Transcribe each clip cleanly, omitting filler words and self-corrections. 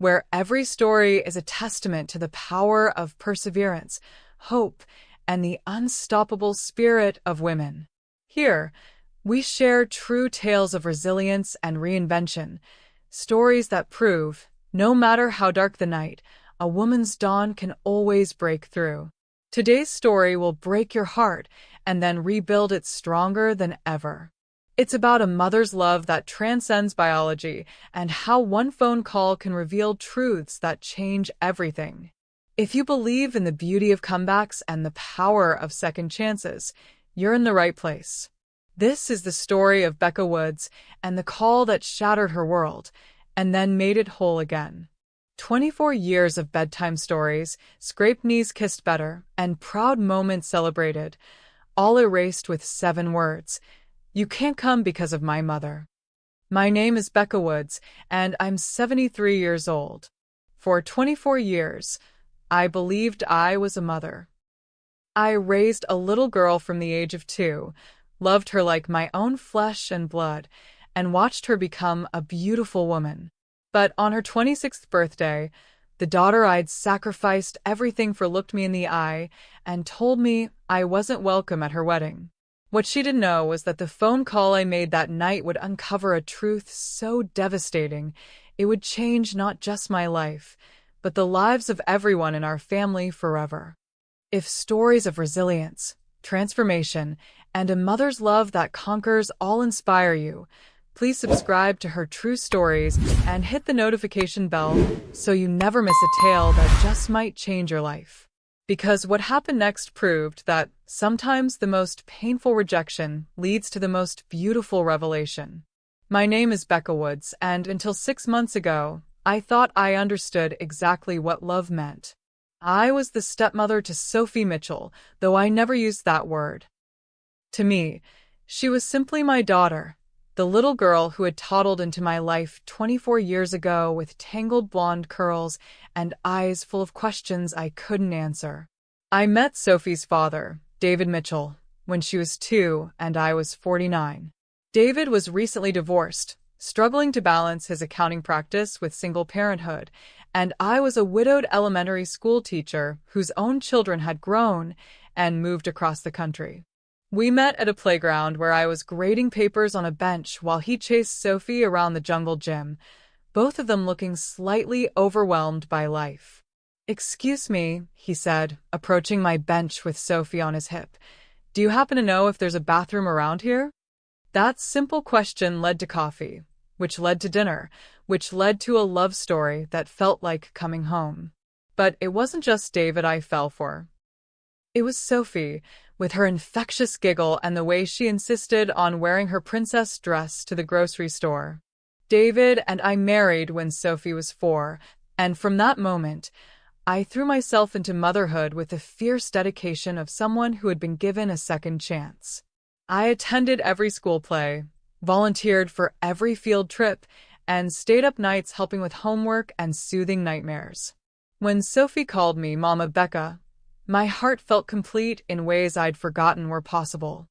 where every story is a testament to the power of perseverance, hope, and the unstoppable spirit of women. Here, we share true tales of resilience and reinvention, stories that prove, no matter how dark the night, a woman's dawn can always break through. Today's story will break your heart and then rebuild it stronger than ever. It's about a mother's love that transcends biology and how one phone call can reveal truths that change everything. If you believe in the beauty of comebacks and the power of second chances, you're in the right place. This is the story of Becca Woods and the call that shattered her world and then made it whole again. 24 years of bedtime stories, scraped knees kissed better, and proud moments celebrated, all erased with 7 words. You can't come because of my mother. My name is Becca Woods, and I'm 73 years old. For 24 years, I believed I was a mother. I raised a little girl from the age of 2, loved her like my own flesh and blood, and watched her become a beautiful woman. But on her 26th birthday, the daughter I'd sacrificed everything for looked me in the eye and told me I wasn't welcome at her wedding. What she didn't know was that the phone call I made that night would uncover a truth so devastating it would change not just my life, but the lives of everyone in our family forever. If stories of resilience, transformation, and a mother's love that conquers all inspire you, please subscribe to Her True Stories and hit the notification bell so you never miss a tale that just might change your life. Because what happened next proved that sometimes the most painful rejection leads to the most beautiful revelation. My name is Becca Woods, and until 6 months ago, I thought I understood exactly what love meant. I was the stepmother to Sophie Mitchell, though I never used that word. To me, she was simply my daughter, the little girl who had toddled into my life 24 years ago with tangled blonde curls and eyes full of questions I couldn't answer. I met Sophie's father, David Mitchell, when she was 2 and I was 49. David was recently divorced, struggling to balance his accounting practice with single parenthood, and I was a widowed elementary school teacher whose own children had grown and moved across the country. We met at a playground where I was grading papers on a bench while he chased Sophie around the jungle gym, both of them looking slightly overwhelmed by life. "Excuse me," he said, approaching my bench with Sophie on his hip. "Do you happen to know if there's a bathroom around here?" That simple question led to coffee, which led to dinner, which led to a love story that felt like coming home. But it wasn't just David I fell for. It was Sophie, with her infectious giggle and the way she insisted on wearing her princess dress to the grocery store. David and I married when Sophie was 4, and from that moment, I threw myself into motherhood with the fierce dedication of someone who had been given a second chance. I attended every school play, volunteered for every field trip, and stayed up nights helping with homework and soothing nightmares. When Sophie called me Mama Becca, my heart felt complete in ways I'd forgotten were possible.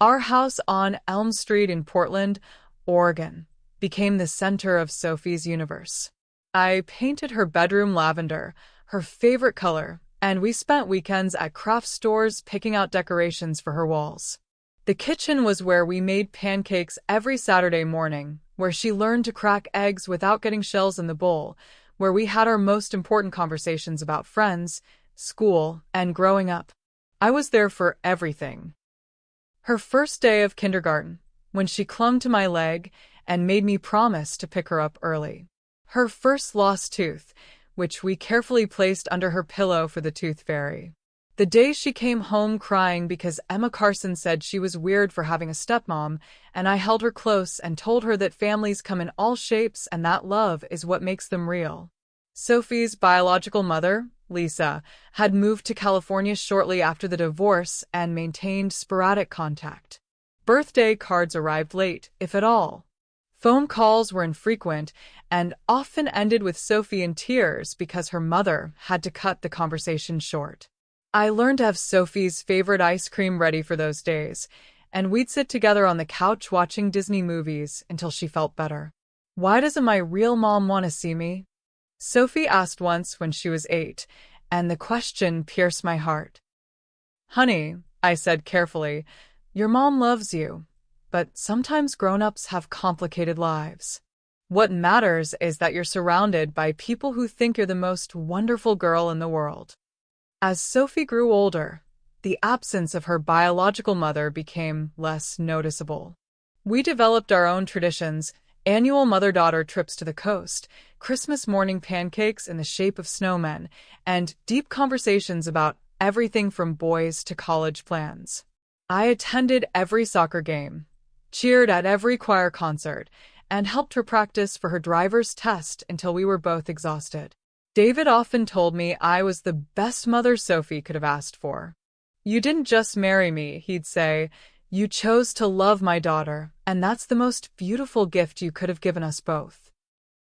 Our house on Elm Street in Portland, Oregon, became the center of Sophie's universe. I painted her bedroom lavender, her favorite color, and we spent weekends at craft stores picking out decorations for her walls. The kitchen was where we made pancakes every Saturday morning, where she learned to crack eggs without getting shells in the bowl, where we had our most important conversations about friends, school, and growing up. I was there for everything. Her first day of kindergarten, when she clung to my leg and made me promise to pick her up early. Her first lost tooth, which we carefully placed under her pillow for the tooth fairy. The day she came home crying because Emma Carson said she was weird for having a stepmom, and I held her close and told her that families come in all shapes and that love is what makes them real. Sophie's biological mother, Lisa, had moved to California shortly after the divorce and maintained sporadic contact. Birthday cards arrived late, if at all. Phone calls were infrequent and often ended with Sophie in tears because her mother had to cut the conversation short. I learned to have Sophie's favorite ice cream ready for those days, and we'd sit together on the couch watching Disney movies until she felt better. Why doesn't my real mom want to see me? Sophie asked once when she was 8, and the question pierced my heart. Honey, I said carefully, your mom loves you, but sometimes grown-ups have complicated lives. What matters is that you're surrounded by people who think you're the most wonderful girl in the world. As Sophie grew older, the absence of her biological mother became less noticeable. We developed our own traditions: annual mother-daughter trips to the coast, Christmas morning pancakes in the shape of snowmen, and deep conversations about everything from boys to college plans. I attended every soccer game, cheered at every choir concert, and helped her practice for her driver's test until we were both exhausted. David often told me I was the best mother Sophie could have asked for. You didn't just marry me, he'd say. You chose to love my daughter, and that's the most beautiful gift you could have given us both.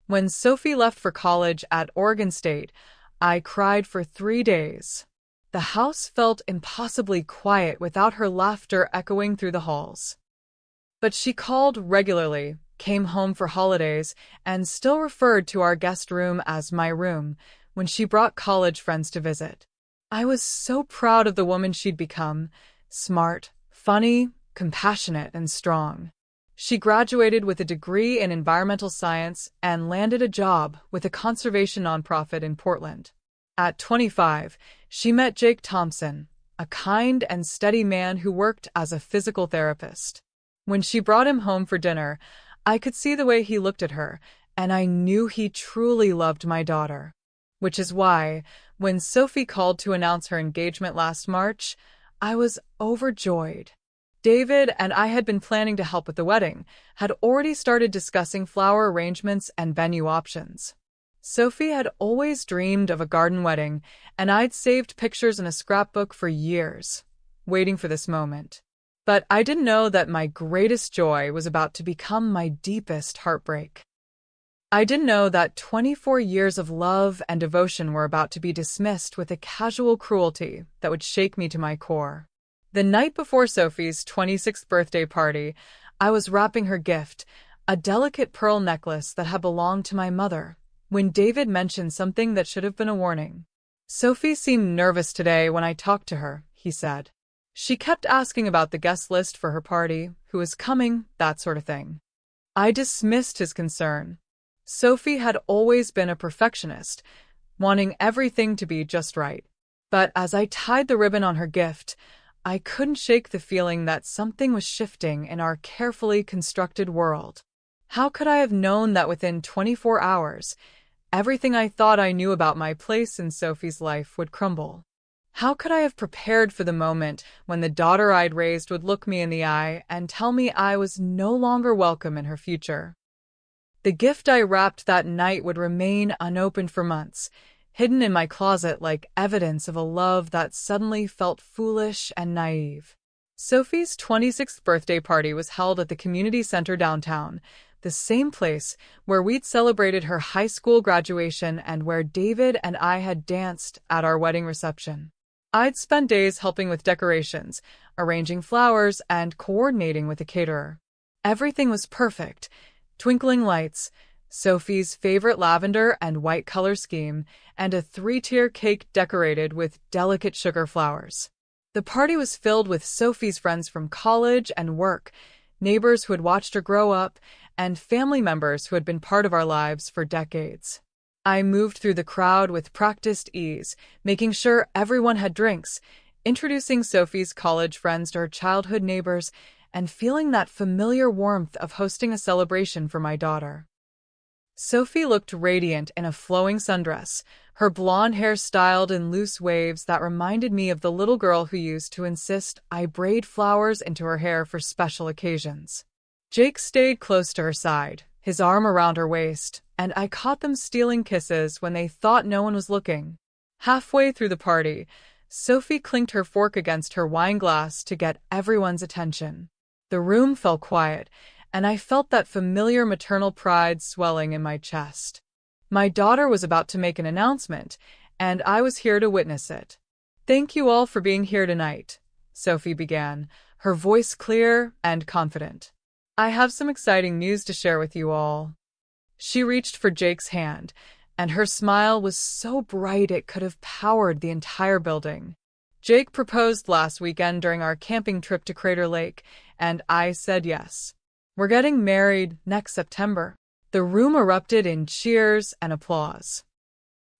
When Sophie left for college at Oregon State, I cried for 3 days. The house felt impossibly quiet without her laughter echoing through the halls. But she called regularly, came home for holidays, and still referred to our guest room as my room when she brought college friends to visit. I was so proud of the woman she'd become: smart, funny, compassionate, and strong. She graduated with a degree in environmental science and landed a job with a conservation nonprofit in Portland. At 25, she met Jake Thompson, a kind and steady man who worked as a physical therapist. When she brought him home for dinner, I could see the way he looked at her, and I knew he truly loved my daughter. Which is why, when Sophie called to announce her engagement last March, I was overjoyed. David and I had been planning to help with the wedding, had already started discussing flower arrangements and venue options. Sophie had always dreamed of a garden wedding, and I'd saved pictures in a scrapbook for years, waiting for this moment. But I didn't know that my greatest joy was about to become my deepest heartbreak. I didn't know that 24 years of love and devotion were about to be dismissed with a casual cruelty that would shake me to my core. The night before Sophie's 26th birthday party, I was wrapping her gift, a delicate pearl necklace that had belonged to my mother, when David mentioned something that should have been a warning. Sophie seemed nervous today when I talked to her, he said. She kept asking about the guest list for her party, who was coming, that sort of thing. I dismissed his concern. Sophie had always been a perfectionist, wanting everything to be just right. But as I tied the ribbon on her gift, I couldn't shake the feeling that something was shifting in our carefully constructed world. How could I have known that within 24 hours, everything I thought I knew about my place in Sophie's life would crumble? How could I have prepared for the moment when the daughter I'd raised would look me in the eye and tell me I was no longer welcome in her future? The gift I wrapped that night would remain unopened for months, hidden in my closet like evidence of a love that suddenly felt foolish and naive. Sophie's 26th birthday party was held at the community center downtown, the same place where we'd celebrated her high school graduation and where David and I had danced at our wedding reception. I'd spent days helping with decorations, arranging flowers, and coordinating with the caterer. Everything was perfect: twinkling lights, Sophie's favorite lavender and white color scheme, and a 3-tier cake decorated with delicate sugar flowers. The party was filled with Sophie's friends from college and work, neighbors who had watched her grow up, and family members who had been part of our lives for decades. I moved through the crowd with practiced ease, making sure everyone had drinks, introducing Sophie's college friends to her childhood neighbors, and feeling that familiar warmth of hosting a celebration for my daughter. Sophie looked radiant in a flowing sundress, her blonde hair styled in loose waves that reminded me of the little girl who used to insist I braid flowers into her hair for special occasions. Jake stayed close to her side, his arm around her waist, and I caught them stealing kisses when they thought no one was looking. Halfway through the party, Sophie clinked her fork against her wine glass to get everyone's attention. The room fell quiet, and I felt that familiar maternal pride swelling in my chest. My daughter was about to make an announcement, and I was here to witness it. "Thank you all for being here tonight," Sophie began, her voice clear and confident. "I have some exciting news to share with you all." She reached for Jake's hand, and her smile was so bright it could have powered the entire building. Jake proposed last weekend during our camping trip to Crater Lake, and I said yes. We're getting married next September. The room erupted in cheers and applause.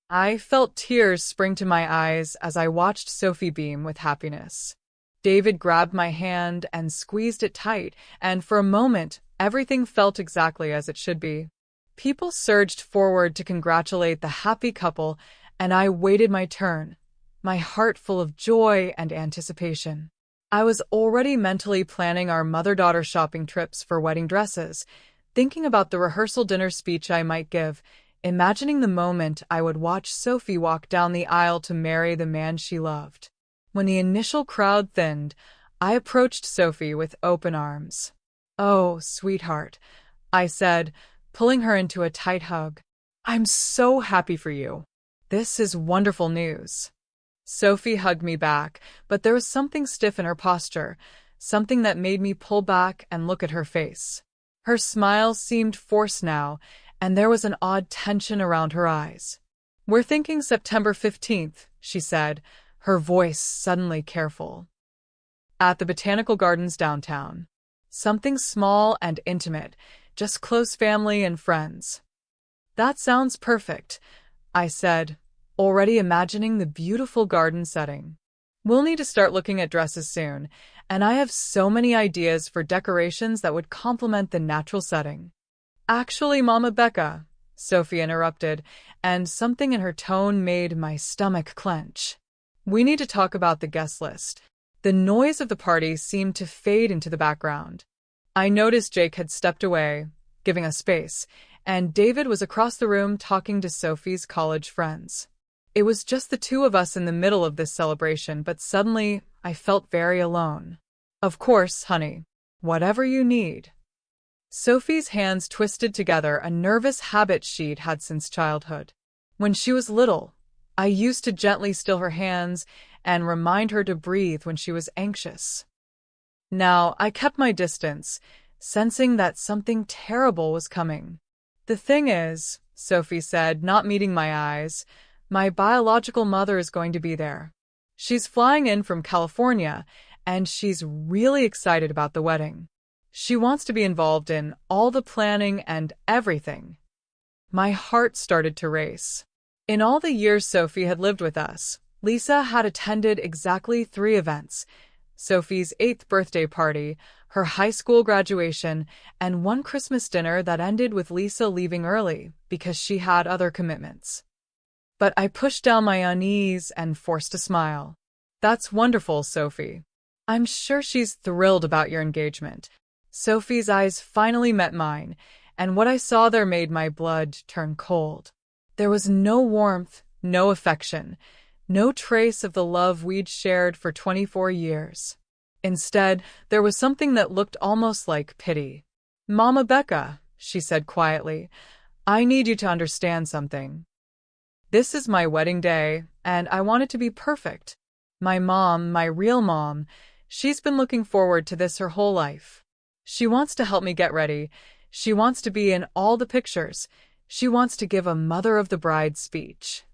I felt tears spring to my eyes as I watched Sophie beam with happiness. David grabbed my hand and squeezed it tight, and for a moment, everything felt exactly as it should be. People surged forward to congratulate the happy couple, and I waited my turn, my heart full of joy and anticipation. I was already mentally planning our mother-daughter shopping trips for wedding dresses, thinking about the rehearsal dinner speech I might give, imagining the moment I would watch Sophie walk down the aisle to marry the man she loved. When the initial crowd thinned, I approached Sophie with open arms. "Oh, sweetheart," I said, pulling her into a tight hug. "I'm so happy for you. This is wonderful news." Sophie hugged me back, but there was something stiff in her posture, something that made me pull back and look at her face. Her smile seemed forced now, and there was an odd tension around her eyes. "We're thinking September 15th, she said, her voice suddenly careful. "At the Botanical Gardens downtown. Something small and intimate, just close family and friends." "That sounds perfect," I said, already imagining the beautiful garden setting. "We'll need to start looking at dresses soon, and I have so many ideas for decorations that would complement the natural setting." "Actually, Mama Becca," Sophie interrupted, and something in her tone made my stomach clench. "We need to talk about the guest list." The noise of the party seemed to fade into the background. I noticed Jake had stepped away, giving us space, and David was across the room talking to Sophie's college friends. It was just the two of us in the middle of this celebration, but suddenly I felt very alone. "Of course, honey. Whatever you need." Sophie's hands twisted together, a nervous habit she'd had since childhood. When she was little, I used to gently still her hands and remind her to breathe when she was anxious. Now I kept my distance, sensing that something terrible was coming. "The thing is," Sophie said, not meeting my eyes, "my biological mother is going to be there. She's flying in from California, and she's really excited about the wedding. She wants to be involved in all the planning and everything." My heart started to race. In all the years Sophie had lived with us, Lisa had attended exactly 3 events: Sophie's 8th birthday party, her high school graduation, and one Christmas dinner that ended with Lisa leaving early because she had other commitments. But I pushed down my unease and forced a smile. "That's wonderful, Sophie. I'm sure she's thrilled about your engagement." Sophie's eyes finally met mine, and what I saw there made my blood turn cold. There was no warmth, no affection, no trace of the love we'd shared for 24 years. Instead, there was something that looked almost like pity. "Mama Becca," she said quietly, "I need you to understand something. This is my wedding day, and I want it to be perfect. My mom, my real mom, she's been looking forward to this her whole life. She wants to help me get ready. She wants to be in all the pictures. She wants to give a mother of the bride speech."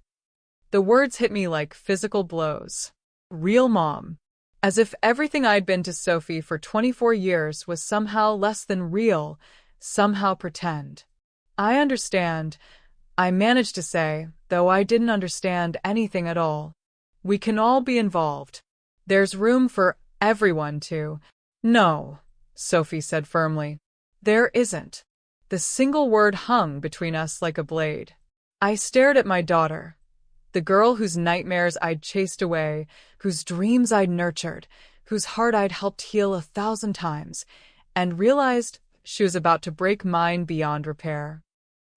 The words hit me like physical blows. Real mom. As if everything I'd been to Sophie for 24 years was somehow less than real, somehow pretend. "I understand," I managed to say, though I didn't understand anything at all. "We can all be involved. There's room for everyone to—" "No," Sophie said firmly. "There isn't." The single word hung between us like a blade. I stared at my daughter, the girl whose nightmares I'd chased away, whose dreams I'd nurtured, whose heart I'd helped heal 1,000 times, and realized she was about to break mine beyond repair.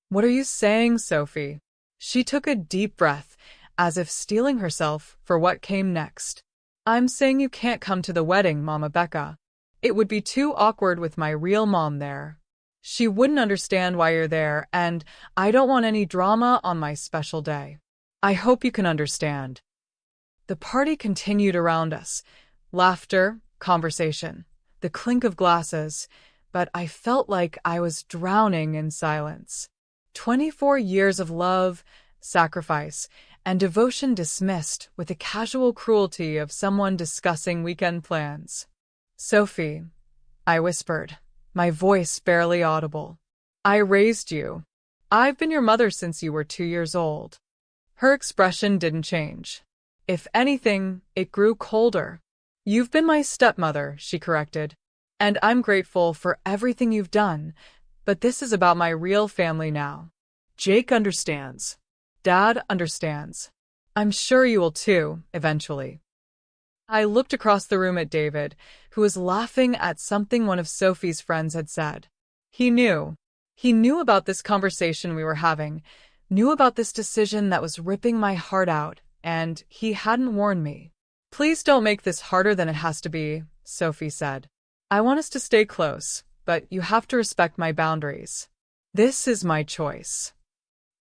"What are you saying, Sophie?" She took a deep breath, as if steeling herself for what came next. "I'm saying you can't come to the wedding, Mama Becca. It would be too awkward with my real mom there. She wouldn't understand why you're there, and I don't want any drama on my special day. I hope you can understand." The party continued around us. Laughter, conversation, the clink of glasses, but I felt like I was drowning in silence. 24 years of love, sacrifice, and devotion dismissed with the casual cruelty of someone discussing weekend plans. Sophie, I whispered, my voice barely audible. I raised you. I've been your mother since you were 2 years old. Her expression didn't change. If anything, it grew colder. You've been my stepmother, she corrected, and I'm grateful for everything you've done, but this is about my real family now. Jake understands. Dad understands. I'm sure you will too, eventually. I looked across the room at David, who was laughing at something one of Sophie's friends had said. He knew. He knew about this conversation we were having, knew about this decision that was ripping my heart out, and he hadn't warned me. Please don't make this harder than it has to be, Sophie said. I want us to stay close, but you have to respect my boundaries. This is my choice.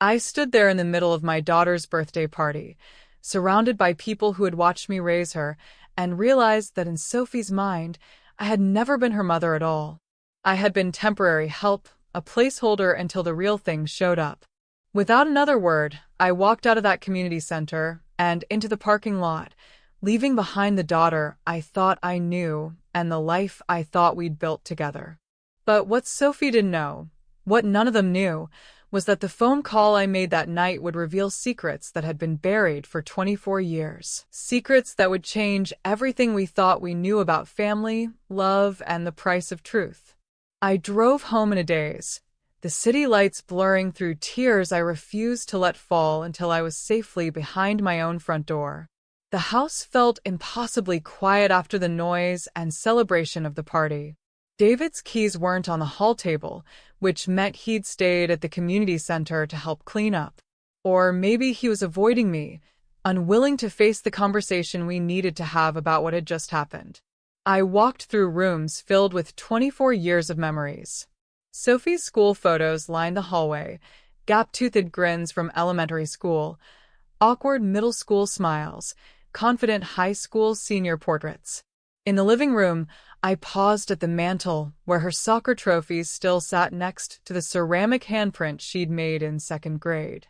I stood there in the middle of my daughter's birthday party, surrounded by people who had watched me raise her, and realized that in Sophie's mind, I had never been her mother at all. I had been temporary help, a placeholder until the real thing showed up. Without another word, I walked out of that community center and into the parking lot, leaving behind the daughter I thought I knew and the life I thought we'd built together. But what Sophie didn't know, what none of them knew, was that the phone call I made that night would reveal secrets that had been buried for 24 years. Secrets that would change everything we thought we knew about family, love, and the price of truth. I drove home in a daze, the city lights blurring through tears I refused to let fall until I was safely behind my own front door. The house felt impossibly quiet after the noise and celebration of the party. David's keys weren't on the hall table, which meant he'd stayed at the community center to help clean up. Or maybe he was avoiding me, unwilling to face the conversation we needed to have about what had just happened. I walked through rooms filled with 24 years of memories. Sophie's school photos lined the hallway, gap-toothed grins from elementary school, awkward middle school smiles, confident high school senior portraits. In the living room, I paused at the mantel where her soccer trophies still sat next to the ceramic handprint she'd made in 2nd grade.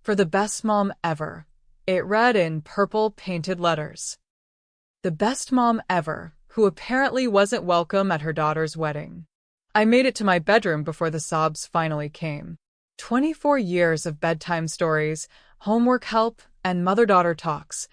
For the best mom ever, it read in purple painted letters. The best mom ever, who apparently wasn't welcome at her daughter's wedding. I made it to my bedroom before the sobs finally came. 24 years of bedtime stories, homework help, and mother-daughter talks,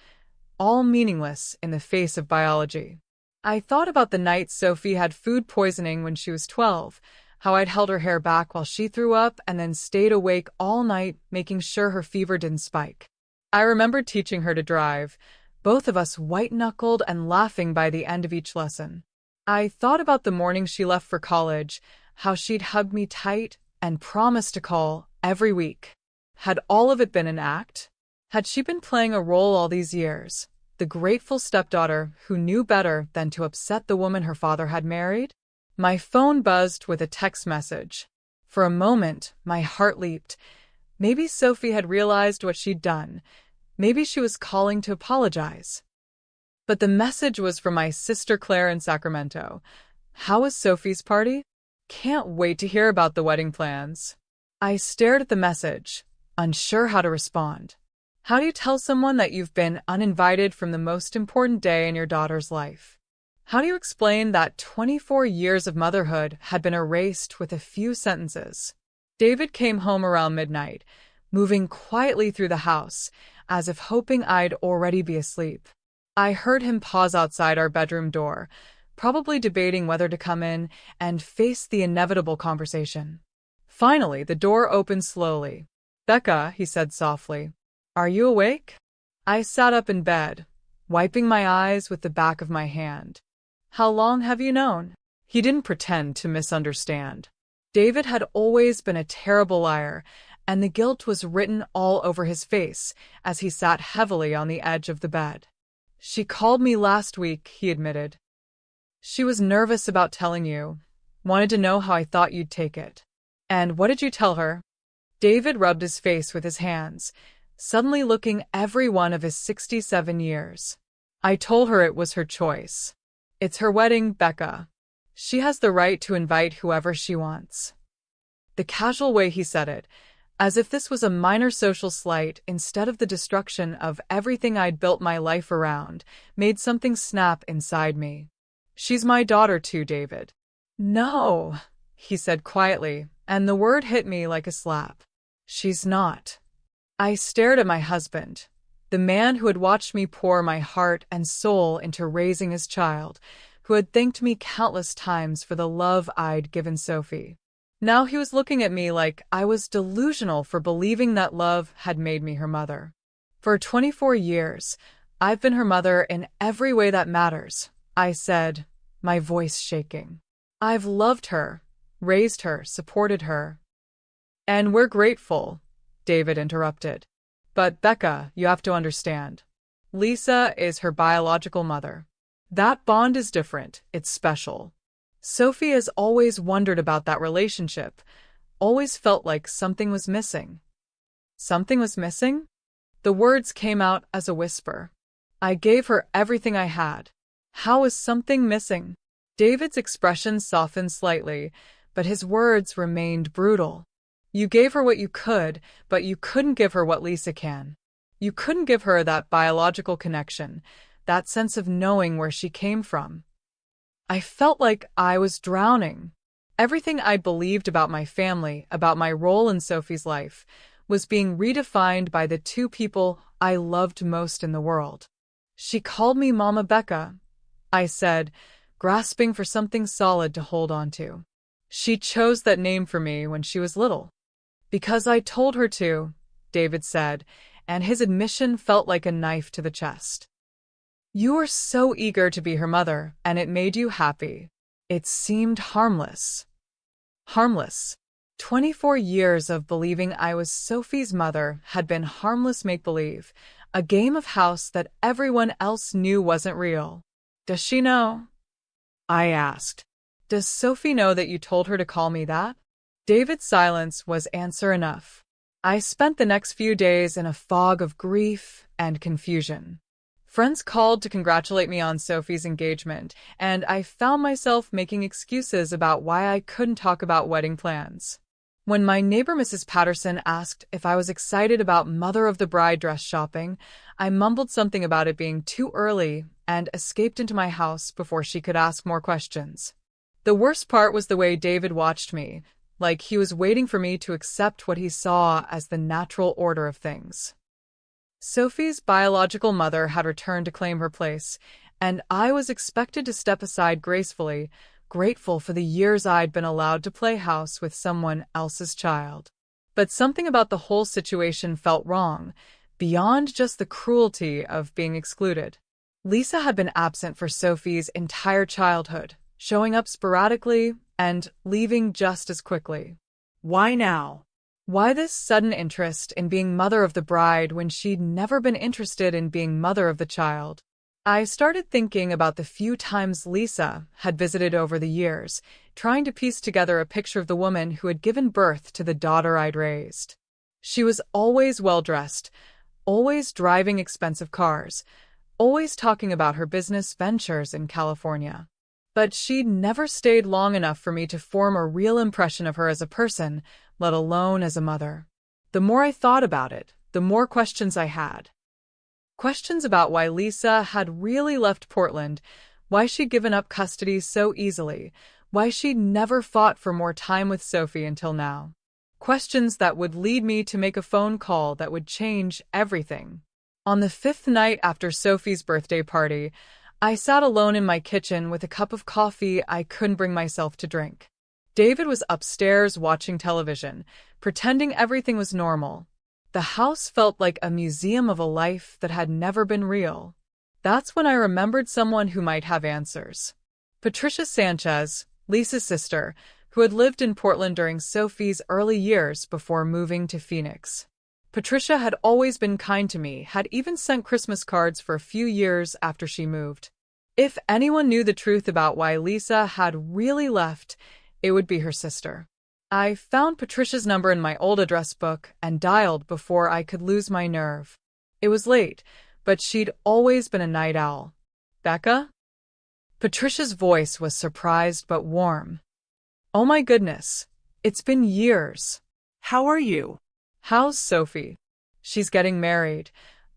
all meaningless in the face of biology. I thought about the night Sophie had food poisoning when she was 12, how I'd held her hair back while she threw up and then stayed awake all night making sure her fever didn't spike. I remembered teaching her to drive, both of us white-knuckled and laughing by the end of each lesson. I thought about the morning she left for college, how she'd hugged me tight and promised to call every week. Had all of it been an act? Had she been playing a role all these years, the grateful stepdaughter who knew better than to upset the woman her father had married? My phone buzzed with a text message. For a moment, my heart leaped. Maybe Sophie had realized what she'd done. Maybe she was calling to apologize. But the message was from my sister Claire in Sacramento. How was Sophie's party? Can't wait to hear about the wedding plans. I stared at the message, unsure how to respond. How do you tell someone that you've been uninvited from the most important day in your daughter's life? How do you explain that 24 years of motherhood had been erased with a few sentences? David came home around midnight, moving quietly through the house, as if hoping I'd already be asleep. I heard him pause outside our bedroom door, probably debating whether to come in and face the inevitable conversation. Finally, the door opened slowly. "Becca," he said softly, "are you awake?" I sat up in bed, wiping my eyes with the back of my hand. "How long have you known?" He didn't pretend to misunderstand. David had always been a terrible liar, and the guilt was written all over his face as he sat heavily on the edge of the bed. "She called me last week," he admitted. "She was nervous about telling you, wanted to know how I thought you'd take it." "And what did you tell her?" David rubbed his face with his hands, suddenly looking every one of his 67 years. "I told her it was her choice. It's her wedding, Becca. She has the right to invite whoever she wants." The casual way he said it, as if this was a minor social slight instead of the destruction of everything I'd built my life around, made something snap inside me. She's my daughter too, David. No, he said quietly, and the word hit me like a slap. She's not. I stared at my husband, the man who had watched me pour my heart and soul into raising his child, who had thanked me countless times for the love I'd given Sophie. Now he was looking at me like I was delusional for believing that love had made me her mother. For 24 years, I've been her mother in every way that matters, I said, my voice shaking. I've loved her, raised her, supported her. And we're grateful, David interrupted. But Becca, you have to understand. Lisa is her biological mother. That bond is different, it's special. Sophie has always wondered about that relationship, always felt like something was missing. Something was missing? The words came out as a whisper. I gave her everything I had. How is something missing? David's expression softened slightly, but his words remained brutal. You gave her what you could, but you couldn't give her what Lisa can. You couldn't give her that biological connection, that sense of knowing where she came from. I felt like I was drowning. Everything I believed about my family, about my role in Sophie's life, was being redefined by the two people I loved most in the world. She called me Mama Becca, I said, grasping for something solid to hold on to. She chose that name for me when she was little. Because I told her to, David said, and his admission felt like a knife to the chest. You were so eager to be her mother, and it made you happy. It seemed harmless. Harmless. 24 years of believing I was Sophie's mother had been harmless make-believe, a game of house that everyone else knew wasn't real. Does she know? I asked. Does Sophie know that you told her to call me that? David's silence was answer enough. I spent the next few days in a fog of grief and confusion. Friends called to congratulate me on Sophie's engagement, and I found myself making excuses about why I couldn't talk about wedding plans. When my neighbor Mrs. Patterson asked if I was excited about mother-of-the-bride dress shopping, I mumbled something about it being too early and escaped into my house before she could ask more questions. The worst part was the way David watched me, like he was waiting for me to accept what he saw as the natural order of things. Sophie's biological mother had returned to claim her place, and I was expected to step aside gracefully, grateful for the years I'd been allowed to play house with someone else's child. But something about the whole situation felt wrong, beyond just the cruelty of being excluded. Lisa had been absent for Sophie's entire childhood, showing up sporadically and leaving just as quickly. Why now? Why this sudden interest in being mother of the bride when she'd never been interested in being mother of the child? I started thinking about the few times Lisa had visited over the years, trying to piece together a picture of the woman who had given birth to the daughter I'd raised. She was always well-dressed, always driving expensive cars, always talking about her business ventures in California. But she'd never stayed long enough for me to form a real impression of her as a person, let alone as a mother. The more I thought about it, the more questions I had. Questions about why Lisa had really left Portland, why she'd given up custody so easily, why she'd never fought for more time with Sophie until now. Questions that would lead me to make a phone call that would change everything. On the 5th night after Sophie's birthday party, I sat alone in my kitchen with a cup of coffee I couldn't bring myself to drink. David was upstairs watching television, pretending everything was normal. The house felt like a museum of a life that had never been real. That's when I remembered someone who might have answers. Patricia Sanchez, Lisa's sister, who had lived in Portland during Sophie's early years before moving to Phoenix. Patricia had always been kind to me, had even sent Christmas cards for a few years after she moved. If anyone knew the truth about why Lisa had really left, it would be her sister. I found Patricia's number in my old address book and dialed before I could lose my nerve. It was late, but she'd always been a night owl. Becca? Patricia's voice was surprised but warm. Oh my goodness, it's been years. How are you? How's Sophie? She's getting married,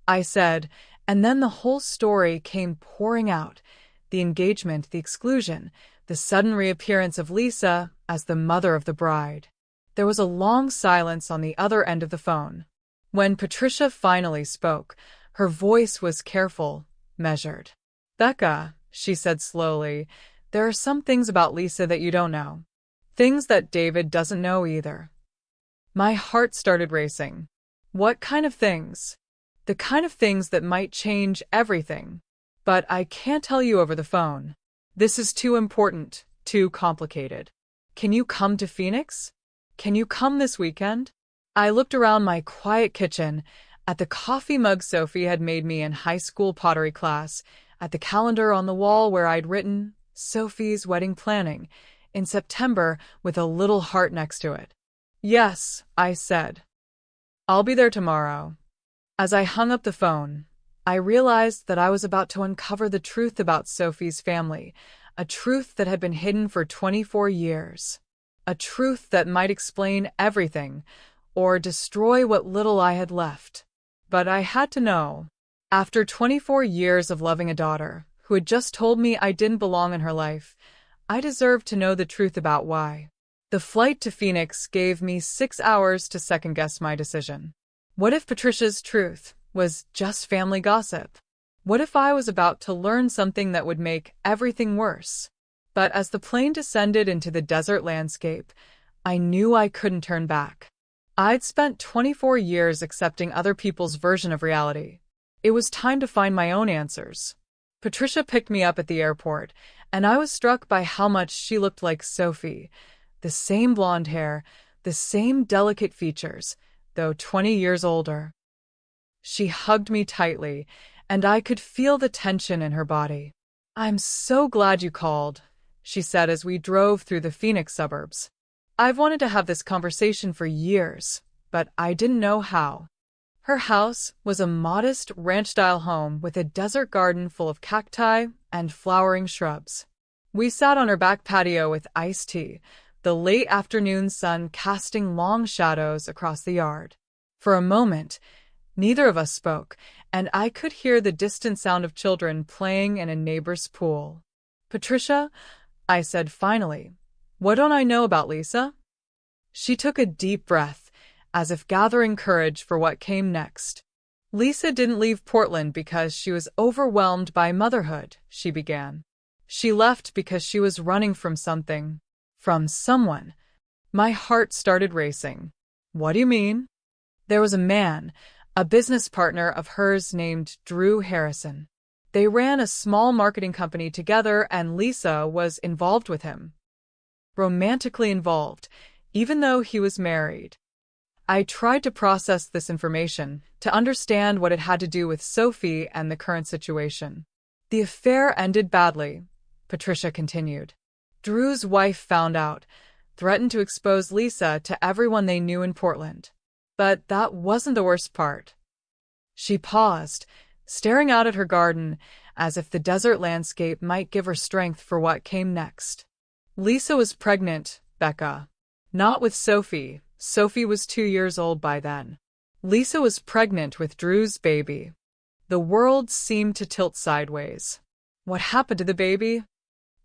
I said, and then the whole story came pouring out. The engagement, the exclusion, the sudden reappearance of Lisa as the mother of the bride. There was a long silence on the other end of the phone. When Patricia finally spoke, her voice was careful, measured. Becca, she said slowly, there are some things about Lisa that you don't know. Things that David doesn't know either. My heart started racing. What kind of things? The kind of things that might change everything. But I can't tell you over the phone. This is too important, too complicated. Can you come to Phoenix? Can you come this weekend? I looked around my quiet kitchen, at the coffee mug Sophie had made me in high school pottery class, at the calendar on the wall where I'd written Sophie's wedding planning in September with a little heart next to it. Yes, I said. I'll be there tomorrow. As I hung up the phone, I realized that I was about to uncover the truth about Sophie's family, a truth that had been hidden for 24 years. A truth that might explain everything, or destroy what little I had left. But I had to know. After 24 years of loving a daughter, who had just told me I didn't belong in her life, I deserved to know the truth about why. The flight to Phoenix gave me 6 hours to second-guess my decision. What if Patricia's truth was just family gossip? What if I was about to learn something that would make everything worse? But as the plane descended into the desert landscape, I knew I couldn't turn back. I'd spent 24 years accepting other people's version of reality. It was time to find my own answers. Patricia picked me up at the airport, and I was struck by how much she looked like Sophie. The same blonde hair, the same delicate features, though 20 years older. She hugged me tightly, and I could feel the tension in her body. I'm so glad you called, she said as we drove through the Phoenix suburbs. I've wanted to have this conversation for years, but I didn't know how. Her house was a modest ranch-style home with a desert garden full of cacti and flowering shrubs. We sat on her back patio with iced tea, the late afternoon sun casting long shadows across the yard. For a moment, neither of us spoke, and I could hear the distant sound of children playing in a neighbor's pool. Patricia, I said finally, what don't I know about Lisa? She took a deep breath, as if gathering courage for what came next. Lisa didn't leave Portland because she was overwhelmed by motherhood, she began. She left because she was running from something. From someone. My heart started racing. What do you mean? There was a man, a business partner of hers named Drew Harrison. They ran a small marketing company together and Lisa was involved with him. Romantically involved, even though he was married. I tried to process this information, to understand what it had to do with Sophie and the current situation. The affair ended badly, Patricia continued. Drew's wife found out, threatened to expose Lisa to everyone they knew in Portland. But that wasn't the worst part. She paused, staring out at her garden, as if the desert landscape might give her strength for what came next. Lisa was pregnant, Becca. Not with Sophie. Sophie was 2 years old by then. Lisa was pregnant with Drew's baby. The world seemed to tilt sideways. What happened to the baby?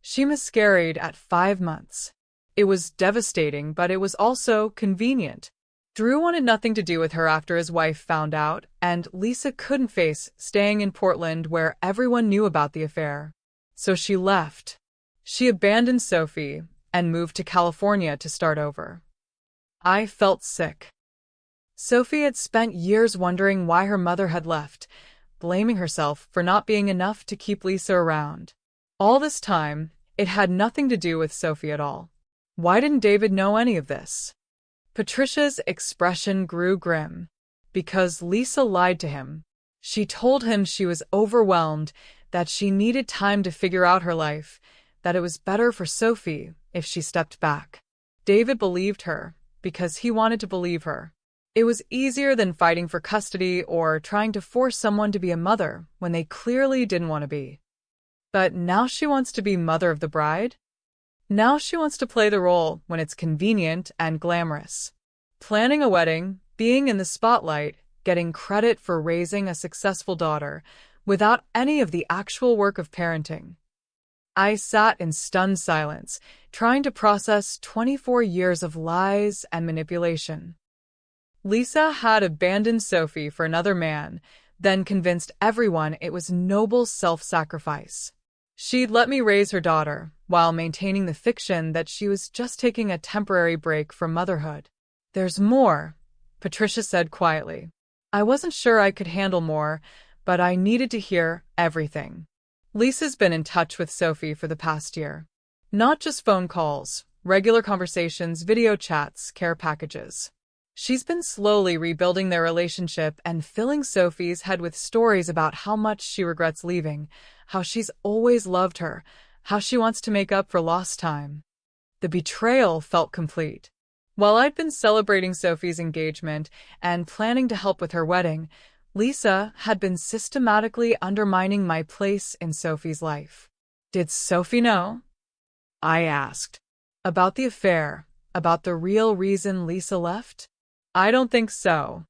She miscarried at 5 months. It was devastating, but it was also convenient. Drew wanted nothing to do with her after his wife found out, and Lisa couldn't face staying in Portland where everyone knew about the affair. So she left. She abandoned Sophie and moved to California to start over. I felt sick. Sophie had spent years wondering why her mother had left, blaming herself for not being enough to keep Lisa around. All this time, it had nothing to do with Sophie at all. Why didn't David know any of this? Patricia's expression grew grim. Because Lisa lied to him. She told him she was overwhelmed, that she needed time to figure out her life, that it was better for Sophie if she stepped back. David believed her, because he wanted to believe her. It was easier than fighting for custody or trying to force someone to be a mother when they clearly didn't want to be. But now she wants to be mother of the bride? Now she wants to play the role when it's convenient and glamorous. Planning a wedding, being in the spotlight, getting credit for raising a successful daughter, without any of the actual work of parenting. I sat in stunned silence, trying to process 24 years of lies and manipulation. Lisa had abandoned Sophie for another man, then convinced everyone it was noble self-sacrifice. She'd let me raise her daughter, while maintaining the fiction that she was just taking a temporary break from motherhood. "There's more," Patricia said quietly. I wasn't sure I could handle more, but I needed to hear everything. Lisa's been in touch with Sophie for the past year. Not just phone calls, regular conversations, video chats, care packages. She's been slowly rebuilding their relationship and filling Sophie's head with stories about how much she regrets leaving, how she's always loved her, how she wants to make up for lost time. The betrayal felt complete. While I'd been celebrating Sophie's engagement and planning to help with her wedding, Lisa had been systematically undermining my place in Sophie's life. Did Sophie know? I asked. About the affair, about the real reason Lisa left? I don't think so.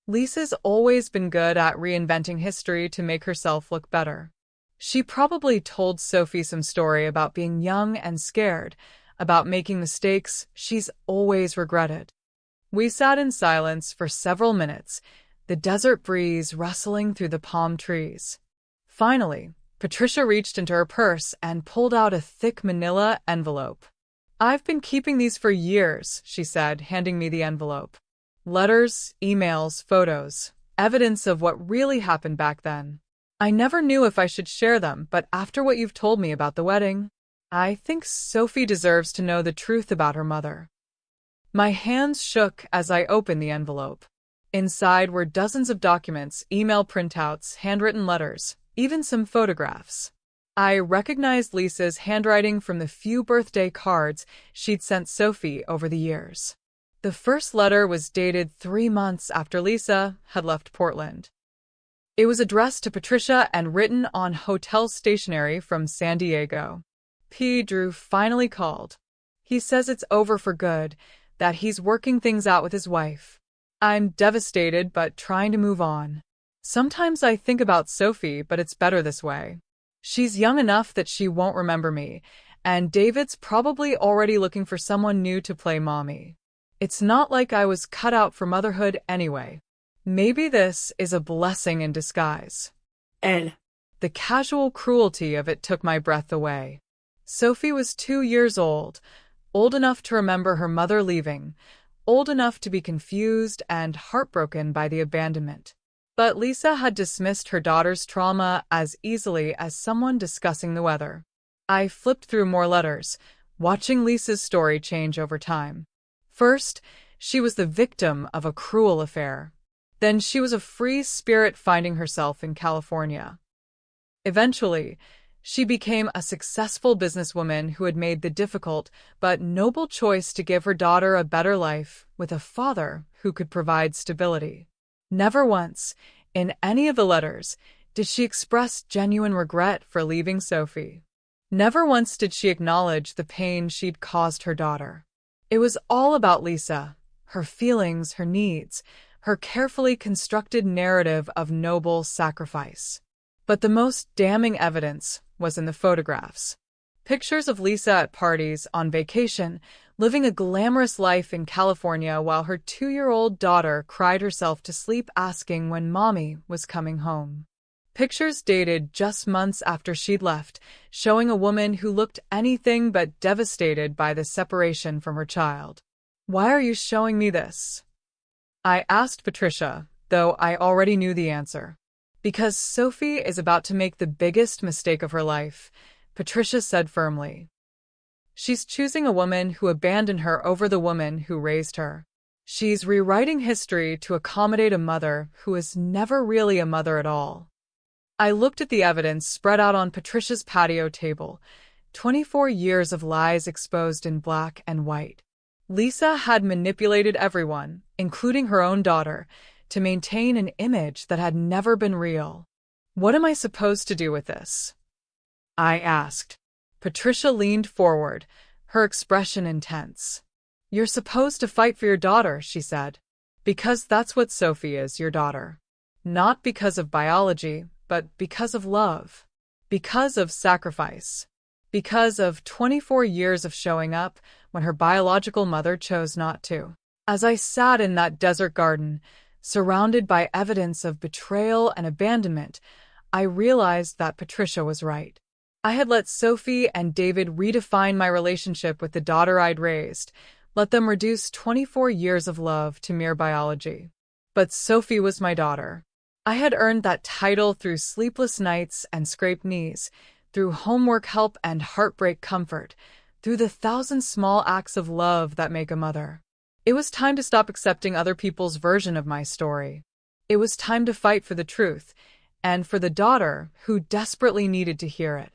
Lisa's always been good at reinventing history to make herself look better. She probably told Sophie some story about being young and scared, about making mistakes she's always regretted. We sat in silence for several minutes, the desert breeze rustling through the palm trees. Finally, Patricia reached into her purse and pulled out a thick manila envelope. "I've been keeping these for years," she said, handing me the envelope. Letters, emails, photos, evidence of what really happened back then. I never knew if I should share them, but after what you've told me about the wedding, I think Sophie deserves to know the truth about her mother. My hands shook as I opened the envelope. Inside were dozens of documents, email printouts, handwritten letters, even some photographs. I recognized Lisa's handwriting from the few birthday cards she'd sent Sophie over the years. The first letter was dated 3 months after Lisa had left Portland. It was addressed to Patricia and written on hotel stationery from San Diego. Drew finally called. He says it's over for good, that he's working things out with his wife. I'm devastated but trying to move on. Sometimes I think about Sophie, but it's better this way. She's young enough that she won't remember me, and David's probably already looking for someone new to play mommy. It's not like I was cut out for motherhood anyway. Maybe this is a blessing in disguise. And the casual cruelty of it took my breath away. Sophie was 2 years old enough to remember her mother leaving, old enough to be confused and heartbroken by the abandonment. But Lisa had dismissed her daughter's trauma as easily as someone discussing the weather. I flipped through more letters, watching Lisa's story change over time. First, she was the victim of a cruel affair. Then she was a free spirit finding herself in California. Eventually, she became a successful businesswoman who had made the difficult but noble choice to give her daughter a better life with a father who could provide stability. Never once, in any of the letters, did she express genuine regret for leaving Sophie. Never once did she acknowledge the pain she'd caused her daughter. It was all about Lisa, her feelings, her needs, her carefully constructed narrative of noble sacrifice. But the most damning evidence was in the photographs. Pictures of Lisa at parties, on vacation, living a glamorous life in California while her 2-year-old daughter cried herself to sleep asking when mommy was coming home. Pictures dated just months after she'd left, showing a woman who looked anything but devastated by the separation from her child. "Why are you showing me this?" I asked Patricia, though I already knew the answer. "Because Sophie is about to make the biggest mistake of her life," Patricia said firmly. "She's choosing a woman who abandoned her over the woman who raised her. She's rewriting history to accommodate a mother who was never really a mother at all." I looked at the evidence spread out on Patricia's patio table, 24 years of lies exposed in black and white. Lisa had manipulated everyone, including her own daughter, to maintain an image that had never been real. "What am I supposed to do with this?" I asked. Patricia leaned forward, her expression intense. "You're supposed to fight for your daughter," she said. Because that's what Sophie is, your daughter. Not because of biology, but because of love. Because of sacrifice. Because of 24 years of showing up when her biological mother chose not to. As I sat in that desert garden, surrounded by evidence of betrayal and abandonment, I realized that Patricia was right. I had let Sophie and David redefine my relationship with the daughter I'd raised, let them reduce 24 years of love to mere biology. But Sophie was my daughter. I had earned that title through sleepless nights and scraped knees, through homework help and heartbreak comfort, through the 1,000 small acts of love that make a mother. It was time to stop accepting other people's version of my story. It was time to fight for the truth, and for the daughter who desperately needed to hear it.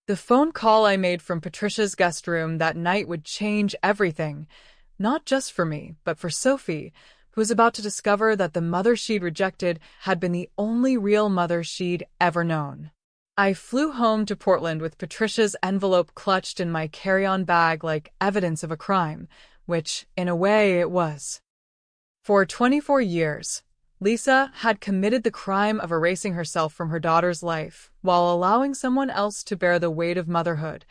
The phone call I made from Patricia's guest room that night would change everything, not just for me, but for Sophie, who was about to discover that the mother she'd rejected had been the only real mother she'd ever known. I flew home to Portland with Patricia's envelope clutched in my carry-on bag like evidence of a crime, which, in a way, it was. For 24 years, Lisa had committed the crime of erasing herself from her daughter's life while allowing someone else to bear the weight of motherhood,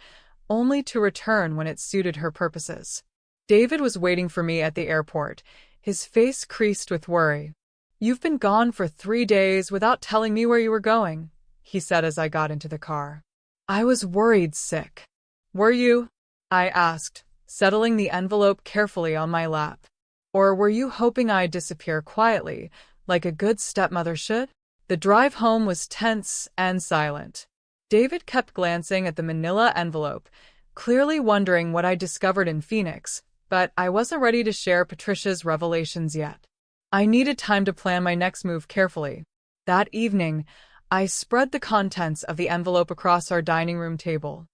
only to return when it suited her purposes. David was waiting for me at the airport, his face creased with worry. "You've been gone for 3 days without telling me where you were going," he said as I got into the car. I was worried sick. "Were you?" I asked, settling the envelope carefully on my lap. "Or were you hoping I'd disappear quietly, like a good stepmother should?" The drive home was tense and silent. David kept glancing at the manila envelope, clearly wondering what I'd discovered in Phoenix, but I wasn't ready to share Patricia's revelations yet. I needed time to plan my next move carefully. That evening, I spread the contents of the envelope across our dining room table.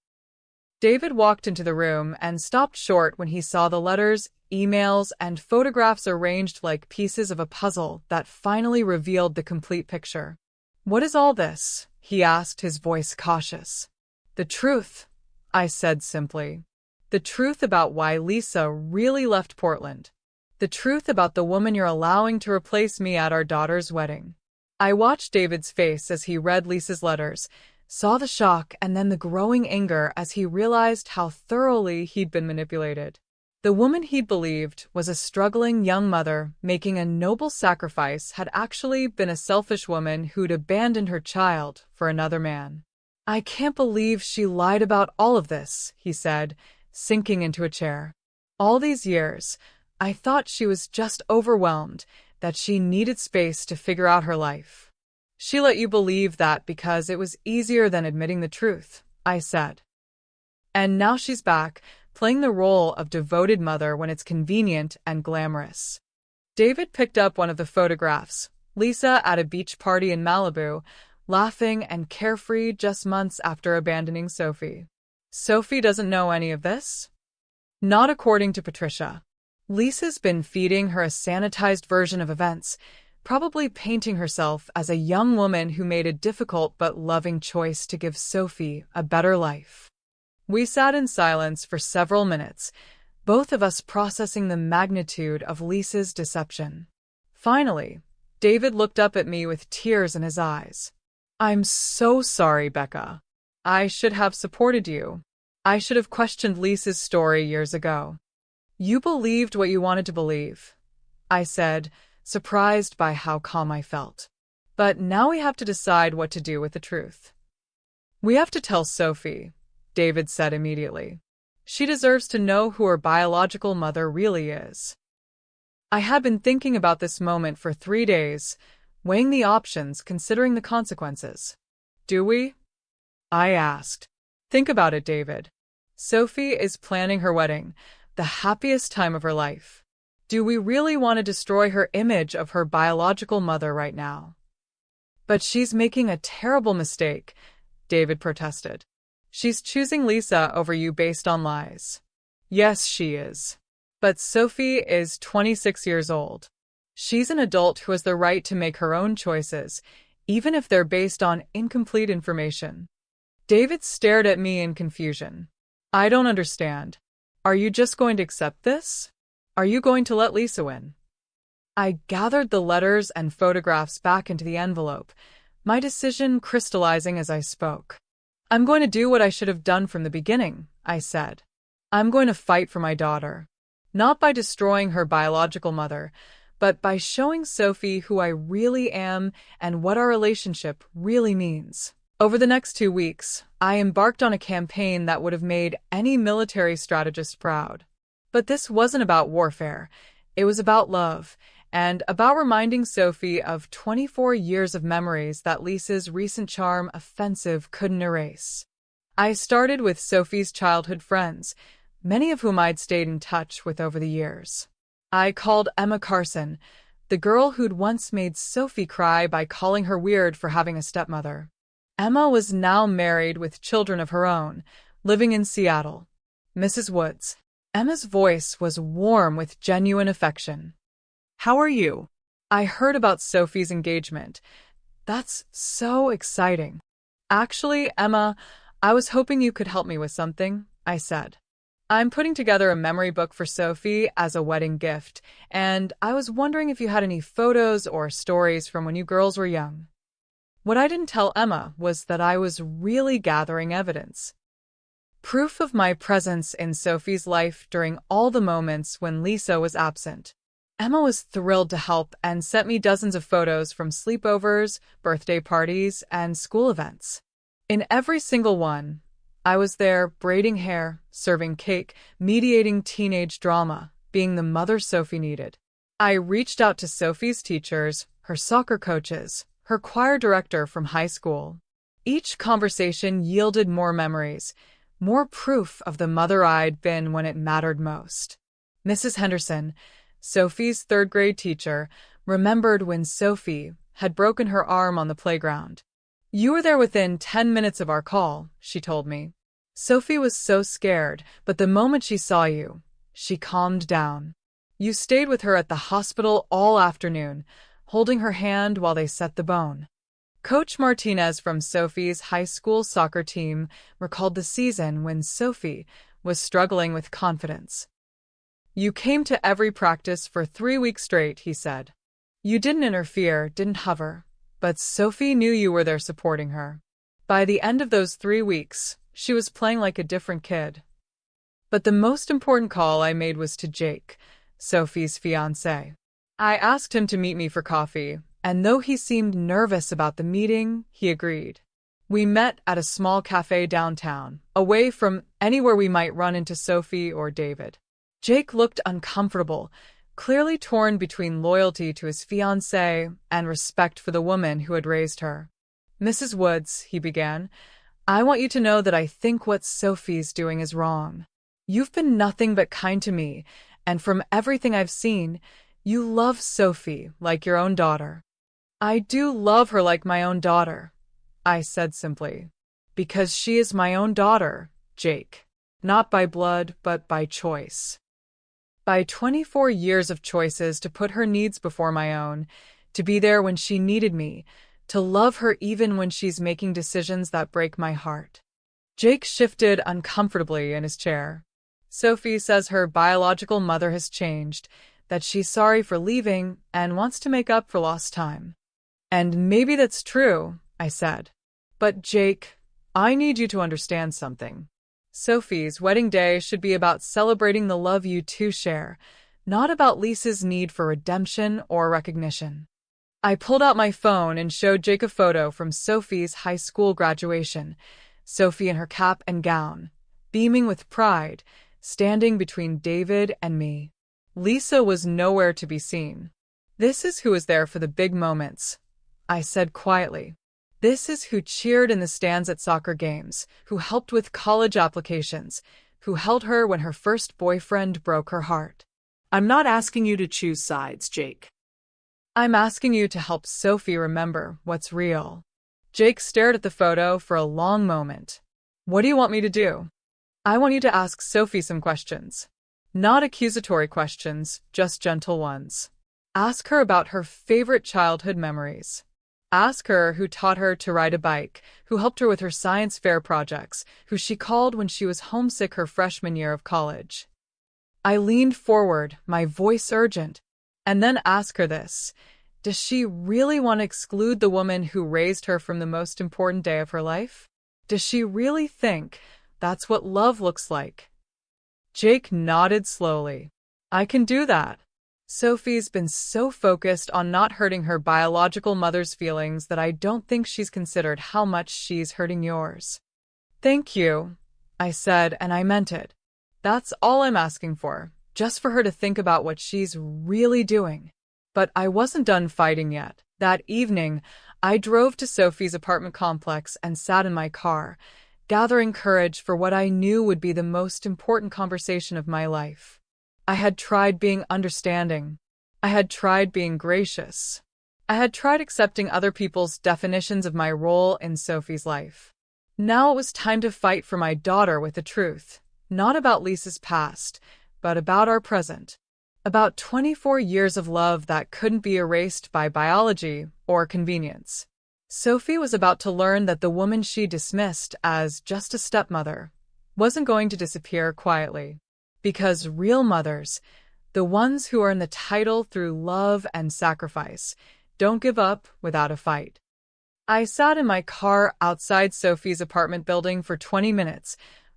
David walked into the room and stopped short when he saw the letters, emails, and photographs arranged like pieces of a puzzle that finally revealed the complete picture. "What is all this?" he asked, his voice cautious. "The truth," I said simply. "The truth about why Lisa really left Portland. The truth about the woman you're allowing to replace me at our daughter's wedding." I watched David's face as he read Lisa's letters, saw the shock and then the growing anger as he realized how thoroughly he'd been manipulated. The woman he'd believed was a struggling young mother making a noble sacrifice had actually been a selfish woman who'd abandoned her child for another man. "I can't believe she lied about all of this," he said, sinking into a chair. "All these years, I thought she was just overwhelmed, that she needed space to figure out her life." "She let you believe that because it was easier than admitting the truth," I said. "And now she's back, playing the role of devoted mother when it's convenient and glamorous." David picked up one of the photographs, Lisa at a beach party in Malibu, laughing and carefree just months after abandoning Sophie. "Sophie doesn't know any of this?" "Not according to Patricia. Lisa's been feeding her a sanitized version of events, probably painting herself as a young woman who made a difficult but loving choice to give Sophie a better life." We sat in silence for several minutes, both of us processing the magnitude of Lisa's deception. Finally, David looked up at me with tears in his eyes. "I'm so sorry, Becca. I should have supported you. I should have questioned Lisa's story years ago." "You believed what you wanted to believe," I said, surprised by how calm I felt. "But now we have to decide what to do with the truth." "We have to tell Sophie," David said immediately. "She deserves to know who her biological mother really is." I had been thinking about this moment for 3 days, weighing the options, considering the consequences. "Do we?" I asked. "Think about it, David. Sophie is planning her wedding, the happiest time of her life. Do we really want to destroy her image of her biological mother right now?" "But she's making a terrible mistake," David protested. "She's choosing Lisa over you based on lies." "Yes, she is. But Sophie is 26 years old. She's an adult who has the right to make her own choices, even if they're based on incomplete information." David stared at me in confusion. "I don't understand. Are you just going to accept this? Are you going to let Lisa win?" I gathered the letters and photographs back into the envelope, my decision crystallizing as I spoke. I'm going to do what I should have done from the beginning, I said. I'm going to fight for my daughter. Not by destroying her biological mother, but by showing Sophie who I really am and what our relationship really means. Over the next 2 weeks, I embarked on a campaign that would have made any military strategist proud. But this wasn't about warfare. It was about love, and about reminding Sophie of 24 years of memories that Lisa's recent charm offensive couldn't erase. I started with Sophie's childhood friends, many of whom I'd stayed in touch with over the years. I called Emma Carson, the girl who'd once made Sophie cry by calling her weird for having a stepmother. Emma was now married with children of her own, living in Seattle. Mrs. Woods. Emma's voice was warm with genuine affection. How are you? I heard about Sophie's engagement. That's so exciting. Actually, Emma, I was hoping you could help me with something, I said. I'm putting together a memory book for Sophie as a wedding gift, and I was wondering if you had any photos or stories from when you girls were young. What I didn't tell Emma was that I was really gathering evidence. Proof of my presence in Sophie's life during all the moments when Lisa was absent. Emma was thrilled to help and sent me dozens of photos from sleepovers, birthday parties, and school events. In every single one, I was there braiding hair, serving cake, mediating teenage drama, being the mother Sophie needed. I reached out to Sophie's teachers, her soccer coaches, her choir director from high school. Each conversation yielded more memories, more proof of the mother I'd been when it mattered most. Mrs. Henderson, Sophie's third-grade teacher, remembered when Sophie had broken her arm on the playground. You were there within 10 minutes of our call, she told me. Sophie was so scared, but the moment she saw you, she calmed down. You stayed with her at the hospital all afternoon, holding her hand while they set the bone. Coach Martinez from Sophie's high school soccer team recalled the season when Sophie was struggling with confidence. You came to every practice for 3 weeks straight, he said. You didn't interfere, didn't hover, but Sophie knew you were there supporting her. By the end of those 3 weeks, she was playing like a different kid. But the most important call I made was to Jake, Sophie's fiancé. I asked him to meet me for coffee, and though he seemed nervous about the meeting, he agreed. We met at a small cafe downtown, away from anywhere we might run into Sophie or David. Jake looked uncomfortable, clearly torn between loyalty to his fiancée and respect for the woman who had raised her. Mrs. Woods, he began, I want you to know that I think what Sophie's doing is wrong. You've been nothing but kind to me, and from everything I've seen, you love Sophie like your own daughter. I do love her like my own daughter, I said simply. Because she is my own daughter, Jake. Not by blood, but by choice. By 24 years of choices to put her needs before my own, to be there when she needed me, to love her even when she's making decisions that break my heart. Jake shifted uncomfortably in his chair. Sophie says her biological mother has changed, that she's sorry for leaving and wants to make up for lost time. And maybe that's true, I said. But Jake, I need you to understand something. Sophie's wedding day should be about celebrating the love you two share, not about Lisa's need for redemption or recognition. I pulled out my phone and showed Jake a photo from Sophie's high school graduation, Sophie in her cap and gown, beaming with pride, standing between David and me. Lisa was nowhere to be seen. This is who is there for the big moments, I said quietly. This is who cheered in the stands at soccer games, who helped with college applications, who held her when her first boyfriend broke her heart. I'm not asking you to choose sides, Jake. I'm asking you to help Sophie remember what's real. Jake stared at the photo for a long moment. What do you want me to do? I want you to ask Sophie some questions. Not accusatory questions, just gentle ones. Ask her about her favorite childhood memories. Ask her who taught her to ride a bike, who helped her with her science fair projects, who she called when she was homesick her freshman year of college. I leaned forward, my voice urgent. And then ask her this. Does she really want to exclude the woman who raised her from the most important day of her life? Does she really think that's what love looks like? Jake nodded slowly. I can do that. Sophie's been so focused on not hurting her biological mother's feelings that I don't think she's considered how much she's hurting yours. Thank you, I said, and I meant it. That's all I'm asking for, just for her to think about what she's really doing. But I wasn't done fighting yet. That evening, I drove to Sophie's apartment complex and sat in my car, gathering courage for what I knew would be the most important conversation of my life. I had tried being understanding. I had tried being gracious. I had tried accepting other people's definitions of my role in Sophie's life. Now it was time to fight for my daughter with the truth, not about Lisa's past, but about our present. About 24 years of love that couldn't be erased by biology or convenience. Sophie was about to learn that the woman she dismissed as just a stepmother wasn't going to disappear quietly. Because real mothers, the ones who earn the title through love and sacrifice, don't give up without a fight. I sat in my car outside Sophie's apartment building for 20 minutes,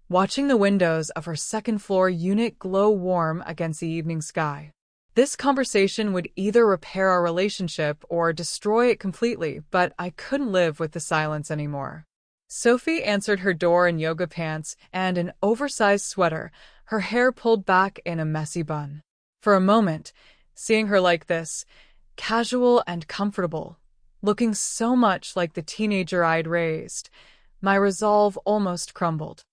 watching the windows of her second-floor unit glow warm against the evening sky. This conversation would either repair our relationship or destroy it completely, but I couldn't live with the silence anymore. Sophie answered her door in yoga pants and an oversized sweater, her hair pulled back in a messy bun. For a moment, seeing her like this, casual and comfortable, looking so much like the teenager I'd raised, my resolve almost crumbled.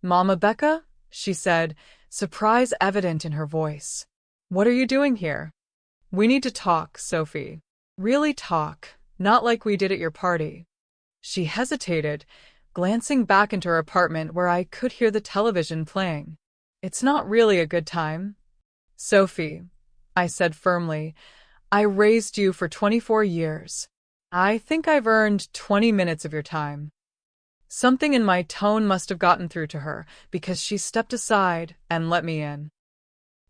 "Mama Becca?" she said, surprise evident in her voice. "What are you doing here?" "We need to talk, Sophie. Really talk, not like we did at your party." She hesitated, glancing back into her apartment where I could hear the television playing. "It's not really a good time." "Sophie," I said firmly, "I raised you for 24 years. I think I've earned 20 minutes of your time." Something in my tone must have gotten through to her, because she stepped aside and let me in.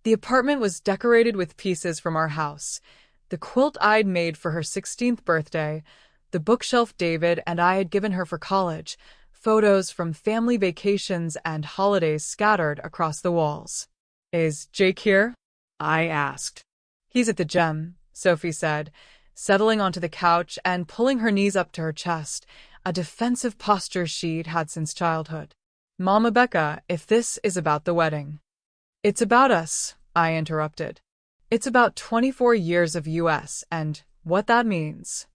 The apartment was decorated with pieces from our house, the quilt I'd made for her 16th birthday, the bookshelf David and I had given her for college, photos from family vacations and holidays scattered across the walls. "Is Jake here?" I asked. "He's at the gym," Sophie said, settling onto the couch and pulling her knees up to her chest, a defensive posture she'd had since childhood. "Mama Becca, if this is about the wedding." "It's about us," I interrupted. "It's about 24 years of US and what that means."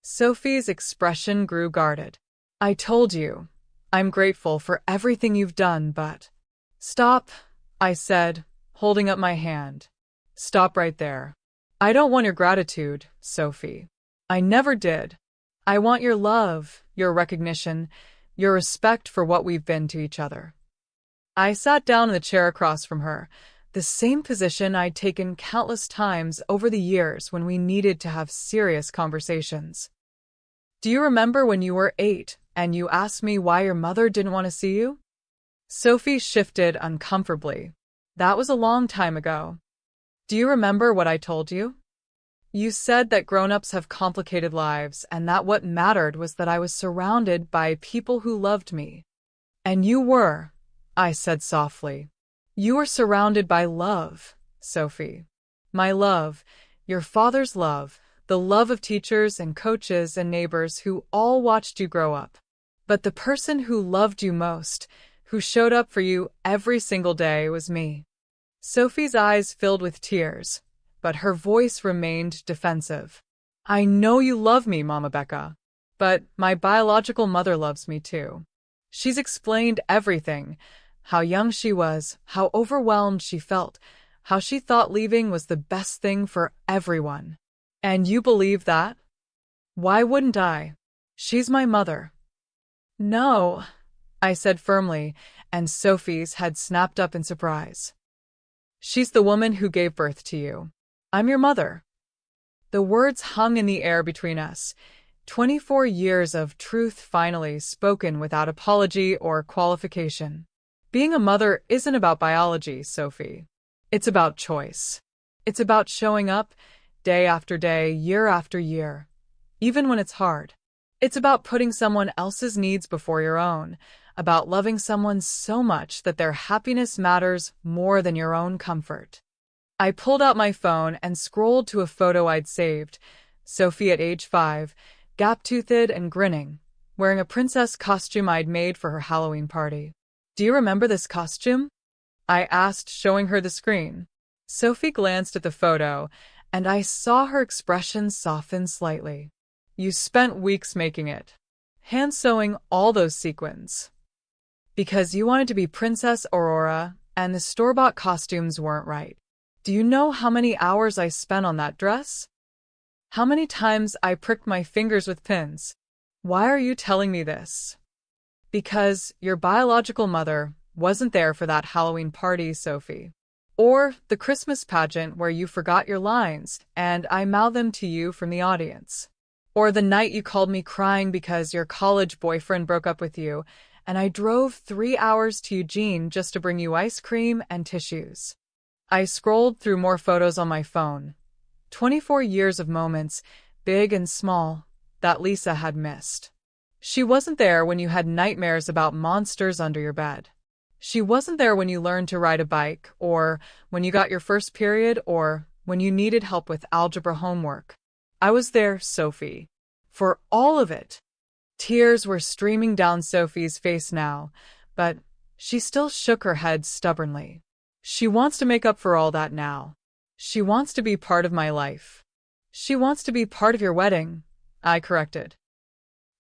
Sophie's expression grew guarded. "I told you, I'm grateful for everything you've done, but—" "Stop," I said, holding up my hand. "Stop right there. I don't want your gratitude, Sophie. I never did. I want your love, your recognition, your respect for what we've been to each other." I sat down in the chair across from her, the same position I'd taken countless times over the years when we needed to have serious conversations. "Do you remember when you were 8 and you asked me why your mother didn't want to see you?" Sophie shifted uncomfortably. "That was a long time ago. Do you remember what I told you? You said that grown-ups have complicated lives and that what mattered was that I was surrounded by people who loved me." "And you were," I said softly. "You were surrounded by love, Sophie. My love, your father's love, the love of teachers and coaches and neighbors who all watched you grow up. But the person who loved you most, who showed up for you every single day, was me." Sophie's eyes filled with tears, but her voice remained defensive. "I know you love me, Mama Becca, but my biological mother loves me too." She's explained everything, how young she was, how overwhelmed she felt, how she thought leaving was the best thing for everyone. "And you believe that?" "Why wouldn't I? She's my mother." "No," I said firmly, and Sophie's head snapped up in surprise. "She's the woman who gave birth to you. I'm your mother." The words hung in the air between us, 24 years of truth finally spoken without apology or qualification. Being a mother isn't about biology, Sophie. It's about choice. It's about showing up day after day, year after year, even when it's hard. It's about putting someone else's needs before your own, about loving someone so much that their happiness matters more than your own comfort. I pulled out my phone and scrolled to a photo I'd saved. Sophie at age 5, gap-toothed and grinning, wearing a princess costume I'd made for her Halloween party. "Do you remember this costume?" I asked, showing her the screen. Sophie glanced at the photo, and I saw her expression soften slightly. "You spent weeks making it, hand-sewing all those sequins. Because you wanted to be Princess Aurora, and the store-bought costumes weren't right. Do you know how many hours I spent on that dress? How many times I pricked my fingers with pins? Why are you telling me this?" "Because your biological mother wasn't there for that Halloween party, Sophie. Or the Christmas pageant where you forgot your lines and I mouthed them to you from the audience. Or the night you called me crying because your college boyfriend broke up with you and I drove 3 hours to Eugene just to bring you ice cream and tissues." I scrolled through more photos on my phone. 24 years of moments, big and small, that Lisa had missed. She wasn't there when you had nightmares about monsters under your bed. She wasn't there when you learned to ride a bike, or when you got your first period, or when you needed help with algebra homework. I was there, Sophie. For all of it. Tears were streaming down Sophie's face now, but she still shook her head stubbornly. She wants to make up for all that now. She wants to be part of my life. She wants to be part of your wedding, I corrected.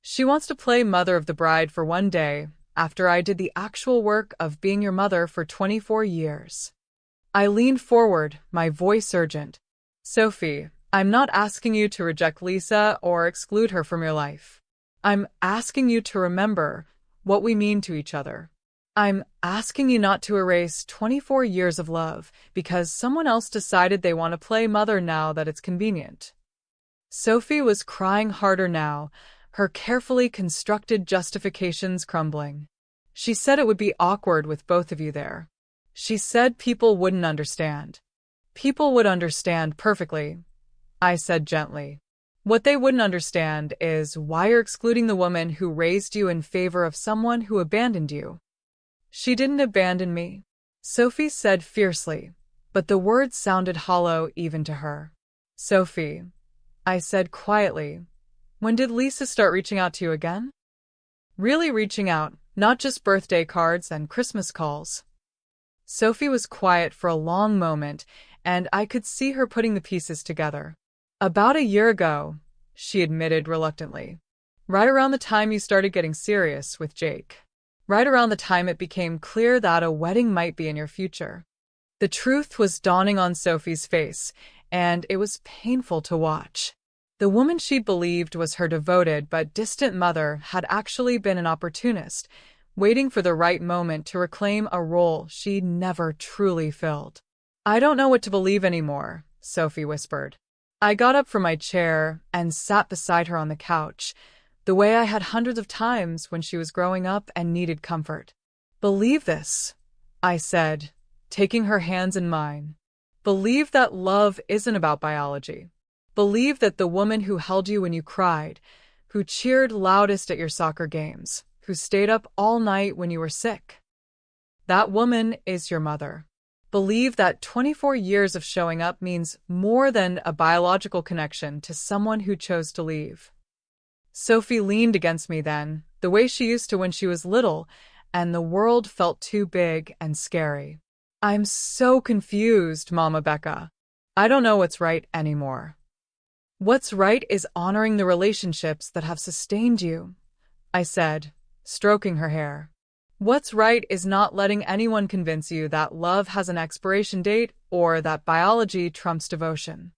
She wants to play mother of the bride for one day, after I did the actual work of being your mother for 24 years. I leaned forward, my voice urgent. "Sophie, I'm not asking you to reject Lisa or exclude her from your life. I'm asking you to remember what we mean to each other. I'm asking you not to erase 24 years of love because someone else decided they want to play mother now that it's convenient." Sophie was crying harder now, her carefully constructed justifications crumbling. She said it would be awkward with both of you there. She said people wouldn't understand. "People would understand perfectly," I said gently. "What they wouldn't understand is why you're excluding the woman who raised you in favor of someone who abandoned you." "She didn't abandon me," Sophie said fiercely, but the words sounded hollow even to her. "Sophie," I said quietly, "when did Lisa start reaching out to you again? Really reaching out, not just birthday cards and Christmas calls." Sophie was quiet for a long moment, and I could see her putting the pieces together. "About a year ago," she admitted reluctantly. "Right around the time you started getting serious with Jake. Right around the time it became clear that a wedding might be in your future." The truth was dawning on Sophie's face, and it was painful to watch. The woman she believed was her devoted but distant mother had actually been an opportunist, waiting for the right moment to reclaim a role she never truly filled. "I don't know what to believe anymore," Sophie whispered. I got up from my chair and sat beside her on the couch, the way I had hundreds of times when she was growing up and needed comfort. "Believe this," I said, taking her hands in mine. "Believe that love isn't about biology. Believe that the woman who held you when you cried, who cheered loudest at your soccer games, who stayed up all night when you were sick, that woman is your mother. Believe that 24 years of showing up means more than a biological connection to someone who chose to leave." Sophie leaned against me then, the way she used to when she was little, and the world felt too big and scary. "I'm so confused, Mama Becca. I don't know what's right anymore. What's right is honoring the relationships that have sustained you," I said, stroking her hair. "What's right is not letting anyone convince you that love has an expiration date or that biology trumps devotion."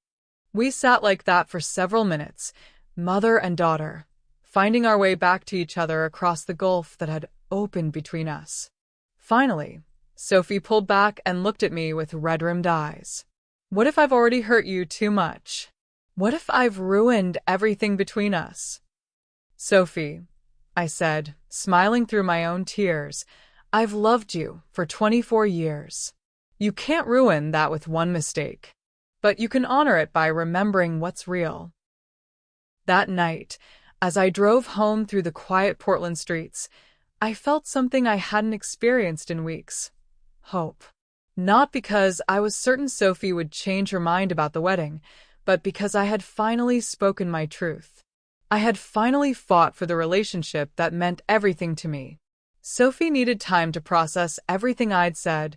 We sat like that for several minutes, mother and daughter, finding our way back to each other across the gulf that had opened between us. Finally, Sophie pulled back and looked at me with red-rimmed eyes. "What if I've already hurt you too much? What if I've ruined everything between us?" "Sophie," I said, smiling through my own tears, "I've loved you for 24 years. You can't ruin that with one mistake. but you can honor it by remembering what's real. That night, as I drove home through the quiet Portland streets, I felt something I hadn't experienced in weeks. Hope. Not because I was certain Sophie would change her mind about the wedding, but because I had finally spoken my truth. I had finally fought for the relationship that meant everything to me. Sophie needed time to process everything I'd said,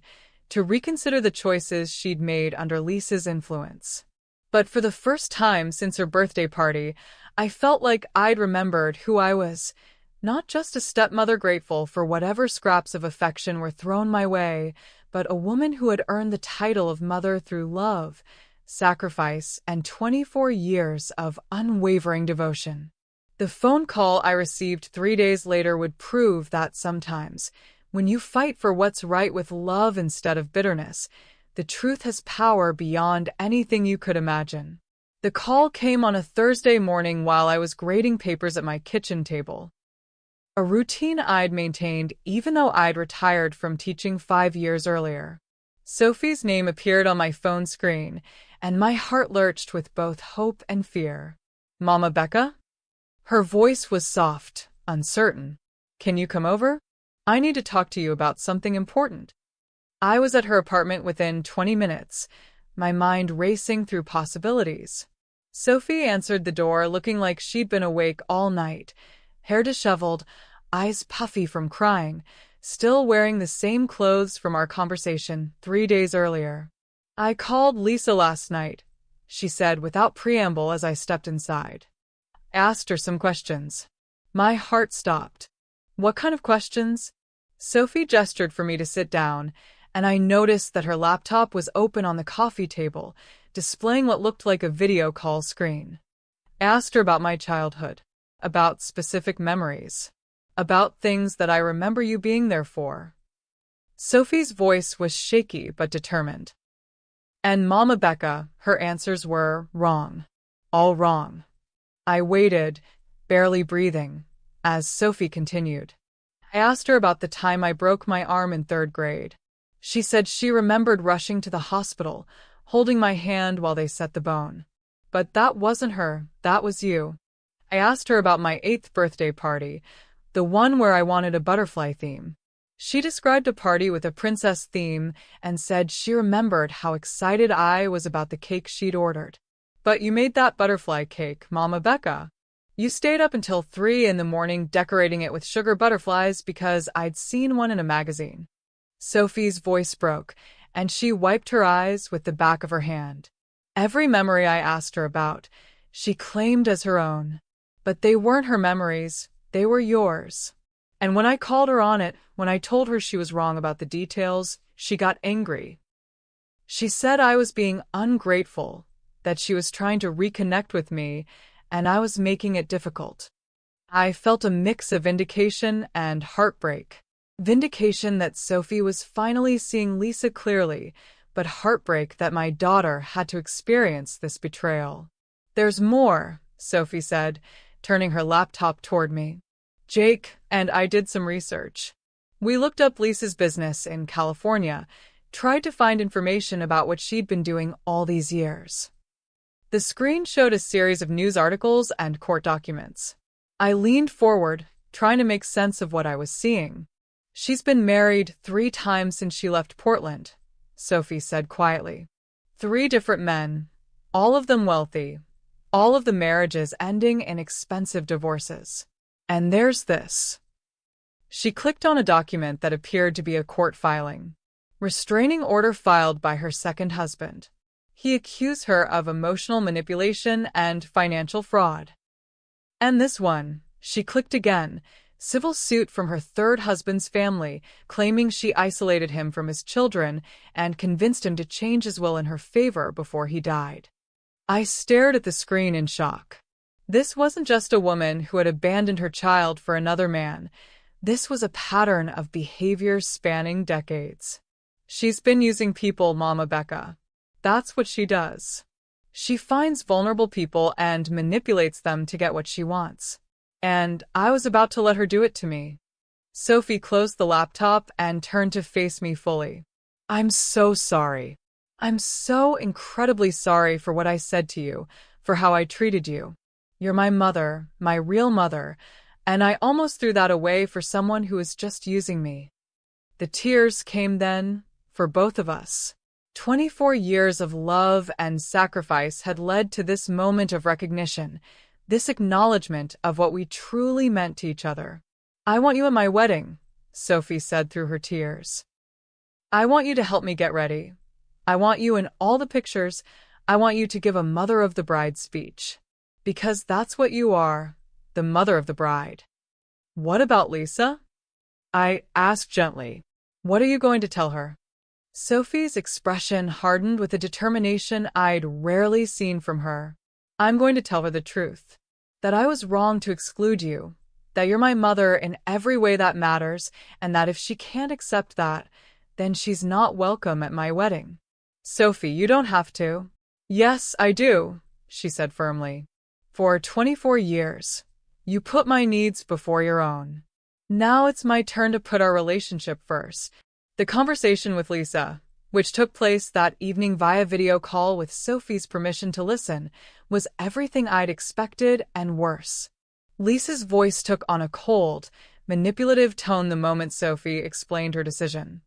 to reconsider the choices she'd made under Lisa's influence. But for the first time since her birthday party, I felt like I'd remembered who I was, not just a stepmother grateful for whatever scraps of affection were thrown my way, but a woman who had earned the title of mother through love, sacrifice, and 24 years of unwavering devotion. The phone call I received 3 days later would prove that sometimes, when you fight for what's right with love instead of bitterness, the truth has power beyond anything you could imagine. The call came on a Thursday morning while I was grading papers at my kitchen table. A routine I'd maintained even though I'd retired from teaching 5 years earlier. Sophie's name appeared on my phone screen, and my heart lurched with both hope and fear. "Mama Becca?" Her voice was soft, uncertain. "Can you come over? I need to talk to you about something important." I was at her apartment within 20 minutes, my mind racing through possibilities. Sophie answered the door looking like she'd been awake all night, hair disheveled, eyes puffy from crying, still wearing the same clothes from our conversation 3 days earlier. "I called Lisa last night," she said without preamble as I stepped inside. I asked her some questions. My heart stopped. "What kind of questions?" Sophie gestured for me to sit down, and I noticed that her laptop was open on the coffee table, displaying what looked like a video call screen. I asked her about my childhood, about specific memories, about things that I remember you being there for. Sophie's voice was shaky but determined. And Mama Becca, her answers were wrong. All wrong. I waited, barely breathing, as Sophie continued. I asked her about the time I broke my arm in 3rd grade. She said she remembered rushing to the hospital, holding my hand while they set the bone. But that wasn't her, that was you. I asked her about my 8th birthday party, the one where I wanted a butterfly theme. She described a party with a princess theme and said she remembered how excited I was about the cake she'd ordered. "But you made that butterfly cake, Mama Becca. You stayed up until 3 in the morning decorating it with sugar butterflies because I'd seen one in a magazine." Sophie's voice broke, and she wiped her eyes with the back of her hand. Every memory I asked her about, she claimed as her own. But they weren't her memories, they were yours. And when I called her on it, when I told her she was wrong about the details, she got angry. She said I was being ungrateful, that she was trying to reconnect with me, and I was making it difficult. I felt a mix of vindication and heartbreak. Vindication that Sophie was finally seeing Lisa clearly, but heartbreak that my daughter had to experience this betrayal. "There's more," Sophie said, turning her laptop toward me. "Jake and I did some research. We looked up Lisa's business in California, tried to find information about what she'd been doing all these years." The screen showed a series of news articles and court documents. I leaned forward, trying to make sense of what I was seeing. "She's been married 3 times since she left Portland," Sophie said quietly. 3 different men, all of them wealthy, all of the marriages ending in expensive divorces. And there's this. She clicked on a document that appeared to be a court filing. Restraining order filed by her second husband. He accused her of emotional manipulation and financial fraud. And this one, she clicked again, civil suit from her third husband's family, claiming she isolated him from his children and convinced him to change his will in her favor before he died. I stared at the screen in shock. This wasn't just a woman who had abandoned her child for another man. This was a pattern of behavior spanning decades. She's been using people, Mama Becca. That's what she does. She finds vulnerable people and manipulates them to get what she wants. And I was about to let her do it to me. Sophie closed the laptop and turned to face me fully. "I'm so sorry. I'm so incredibly sorry for what I said to you, for how I treated you. You're my mother, my real mother, and I almost threw that away for someone who was just using me. The tears came then, for both of us. 24 years of love and sacrifice had led to this moment of recognition, this acknowledgement of what we truly meant to each other. I want you at my wedding, Sophie said through her tears. I want you to help me get ready. I want you in all the pictures. I want you to give a mother of the bride speech. Because that's what you are, the mother of the bride. What about Lisa? I asked gently. What are you going to tell her? Sophie's expression hardened with a determination I'd rarely seen from her. I'm going to tell her the truth. That I was wrong to exclude you. That you're my mother in every way that matters, and that if she can't accept that, then she's not welcome at my wedding. Sophie, you don't have to. Yes, I do, she said firmly. For 24 years, you put my needs before your own. Now it's my turn to put our relationship first. The conversation with Lisa, which took place that evening via video call with Sophie's permission to listen, was everything I'd expected and worse. Lisa's voice took on a cold, manipulative tone the moment Sophie explained her decision.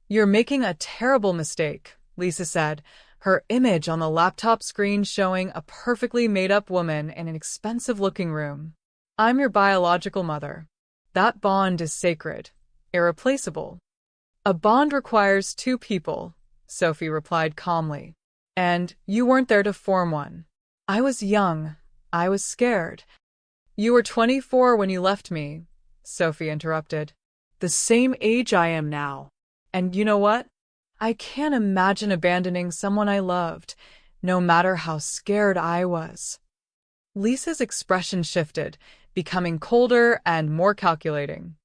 You're making a terrible mistake, Lisa said, her image on the laptop screen showing a perfectly made-up woman in an expensive-looking room. I'm your biological mother. That bond is sacred, irreplaceable. A bond requires two people, Sophie replied calmly. And you weren't there to form one. I was young. I was scared. You were 24 when you left me, Sophie interrupted. The same age I am now. And you know what? I can't imagine abandoning someone I loved, no matter how scared I was. Lisa's expression shifted, becoming colder and more calculating.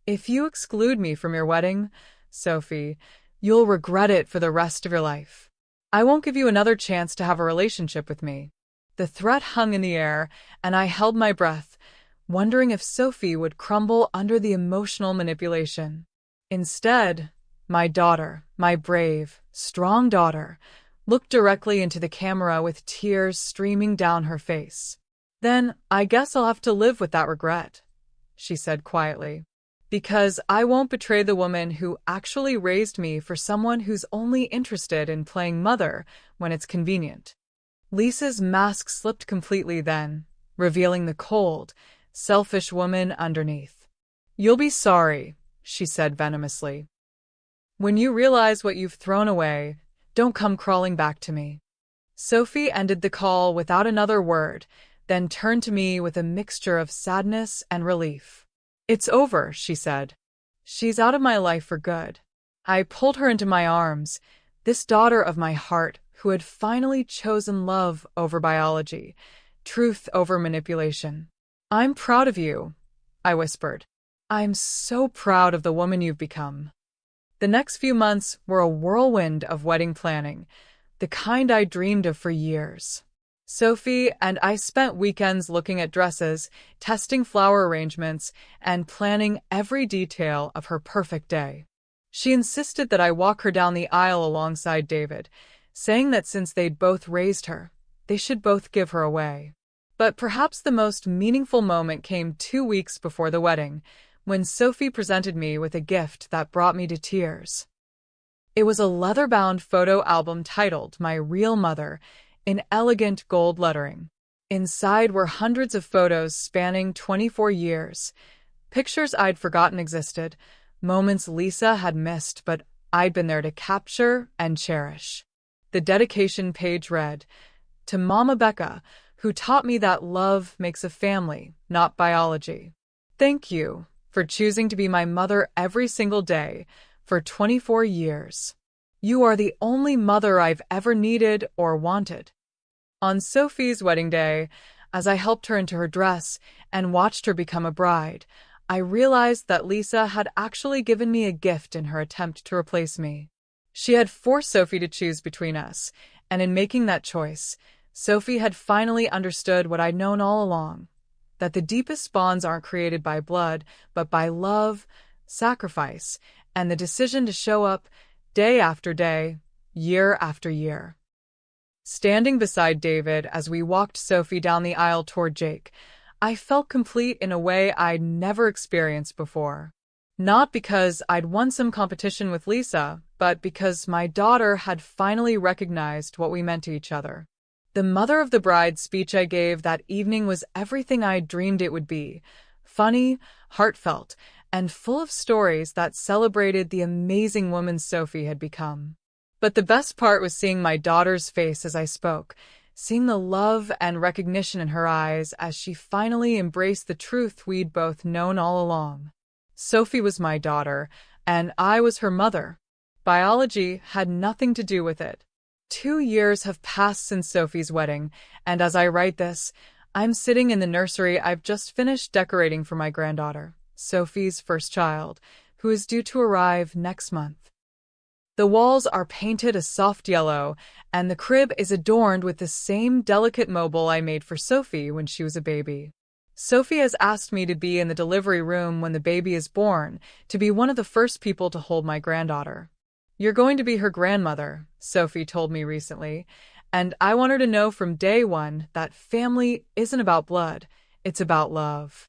If you exclude me from your wedding, Sophie, you'll regret it for the rest of your life. I won't give you another chance to have a relationship with me. The threat hung in the air, and I held my breath, wondering if Sophie would crumble under the emotional manipulation. Instead, my daughter, my brave, strong daughter, looked directly into the camera with tears streaming down her face. Then I guess I'll have to live with that regret, she said quietly. Because I won't betray the woman who actually raised me for someone who's only interested in playing mother when it's convenient. Lisa's mask slipped completely then, revealing the cold, selfish woman underneath. You'll be sorry, she said venomously. When you realize what you've thrown away, don't come crawling back to me. Sophie ended the call without another word, then turned to me with a mixture of sadness and relief. It's over, she said. She's out of my life for good. I pulled her into my arms, this daughter of my heart who had finally chosen love over biology, truth over manipulation. I'm proud of you, I whispered. I'm so proud of the woman you've become. The next few months were a whirlwind of wedding planning, the kind I dreamed of for years. Sophie and I spent weekends looking at dresses, testing flower arrangements, and planning every detail of her perfect day. She insisted that I walk her down the aisle alongside David, saying that since they'd both raised her, they should both give her away. But perhaps the most meaningful moment came 2 weeks before the wedding, when Sophie presented me with a gift that brought me to tears. It was a leather-bound photo album titled My Real Mother, in elegant gold lettering. Inside were hundreds of photos spanning 24 years, pictures I'd forgotten existed, moments Lisa had missed but I'd been there to capture and cherish. The dedication page read, "To Mama Becca, who taught me that love makes a family, not biology. Thank you for choosing to be my mother every single day for 24 years. You are the only mother I've ever needed or wanted." On Sophie's wedding day, as I helped her into her dress and watched her become a bride, I realized that Lisa had actually given me a gift in her attempt to replace me. She had forced Sophie to choose between us, and in making that choice, Sophie had finally understood what I'd known all along, that the deepest bonds aren't created by blood, but by love, sacrifice, and the decision to show up day after day, year after year. Standing beside David as we walked Sophie down the aisle toward Jake, I felt complete in a way I'd never experienced before. Not because I'd won some competition with Lisa, but because my daughter had finally recognized what we meant to each other. The mother of the bride speech I gave that evening was everything I'd dreamed it would be: funny, heartfelt, and full of stories that celebrated the amazing woman Sophie had become. But the best part was seeing my daughter's face as I spoke, seeing the love and recognition in her eyes as she finally embraced the truth we'd both known all along. Sophie was my daughter, and I was her mother. Biology had nothing to do with it. 2 years have passed since Sophie's wedding, and as I write this, I'm sitting in the nursery I've just finished decorating for my granddaughter, Sophie's first child, who is due to arrive next month. The walls are painted a soft yellow, and the crib is adorned with the same delicate mobile I made for Sophie when she was a baby. Sophie has asked me to be in the delivery room when the baby is born, to be one of the first people to hold my granddaughter. "You're going to be her grandmother," Sophie told me recently, and I want her to know from day one that family isn't about blood, it's about love.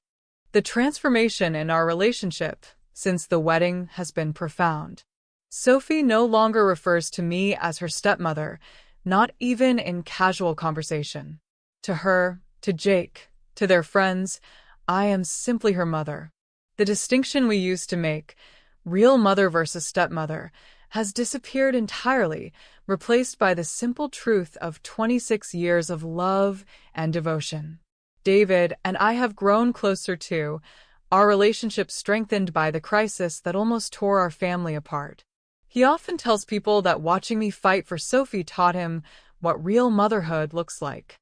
The transformation in our relationship since the wedding has been profound. Sophie no longer refers to me as her stepmother, not even in casual conversation. To her, to Jake, to their friends, I am simply her mother. The distinction we used to make, real mother versus stepmother, has disappeared entirely, replaced by the simple truth of 26 years of love and devotion. David and I have grown closer too, our relationship strengthened by the crisis that almost tore our family apart. He often tells people that watching me fight for Sophie taught him what real motherhood looks like.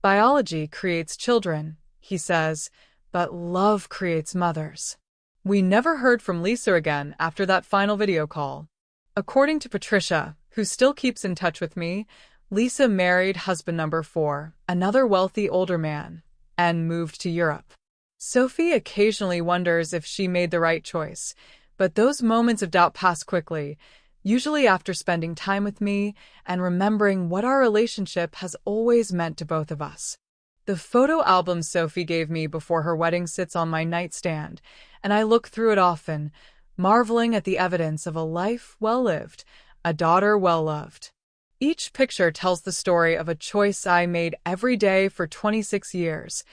Biology creates children, he says, but love creates mothers. We never heard from Lisa again after that final video call. According to Patricia, who still keeps in touch with me, Lisa married husband number 4, another wealthy older man, and moved to Europe. Sophie occasionally wonders if she made the right choice, but those moments of doubt pass quickly, usually after spending time with me and remembering what our relationship has always meant to both of us. The photo album Sophie gave me before her wedding sits on my nightstand, and I look through it often, marveling at the evidence of a life well lived, a daughter well loved. Each picture tells the story of a choice I made every day for 26 years,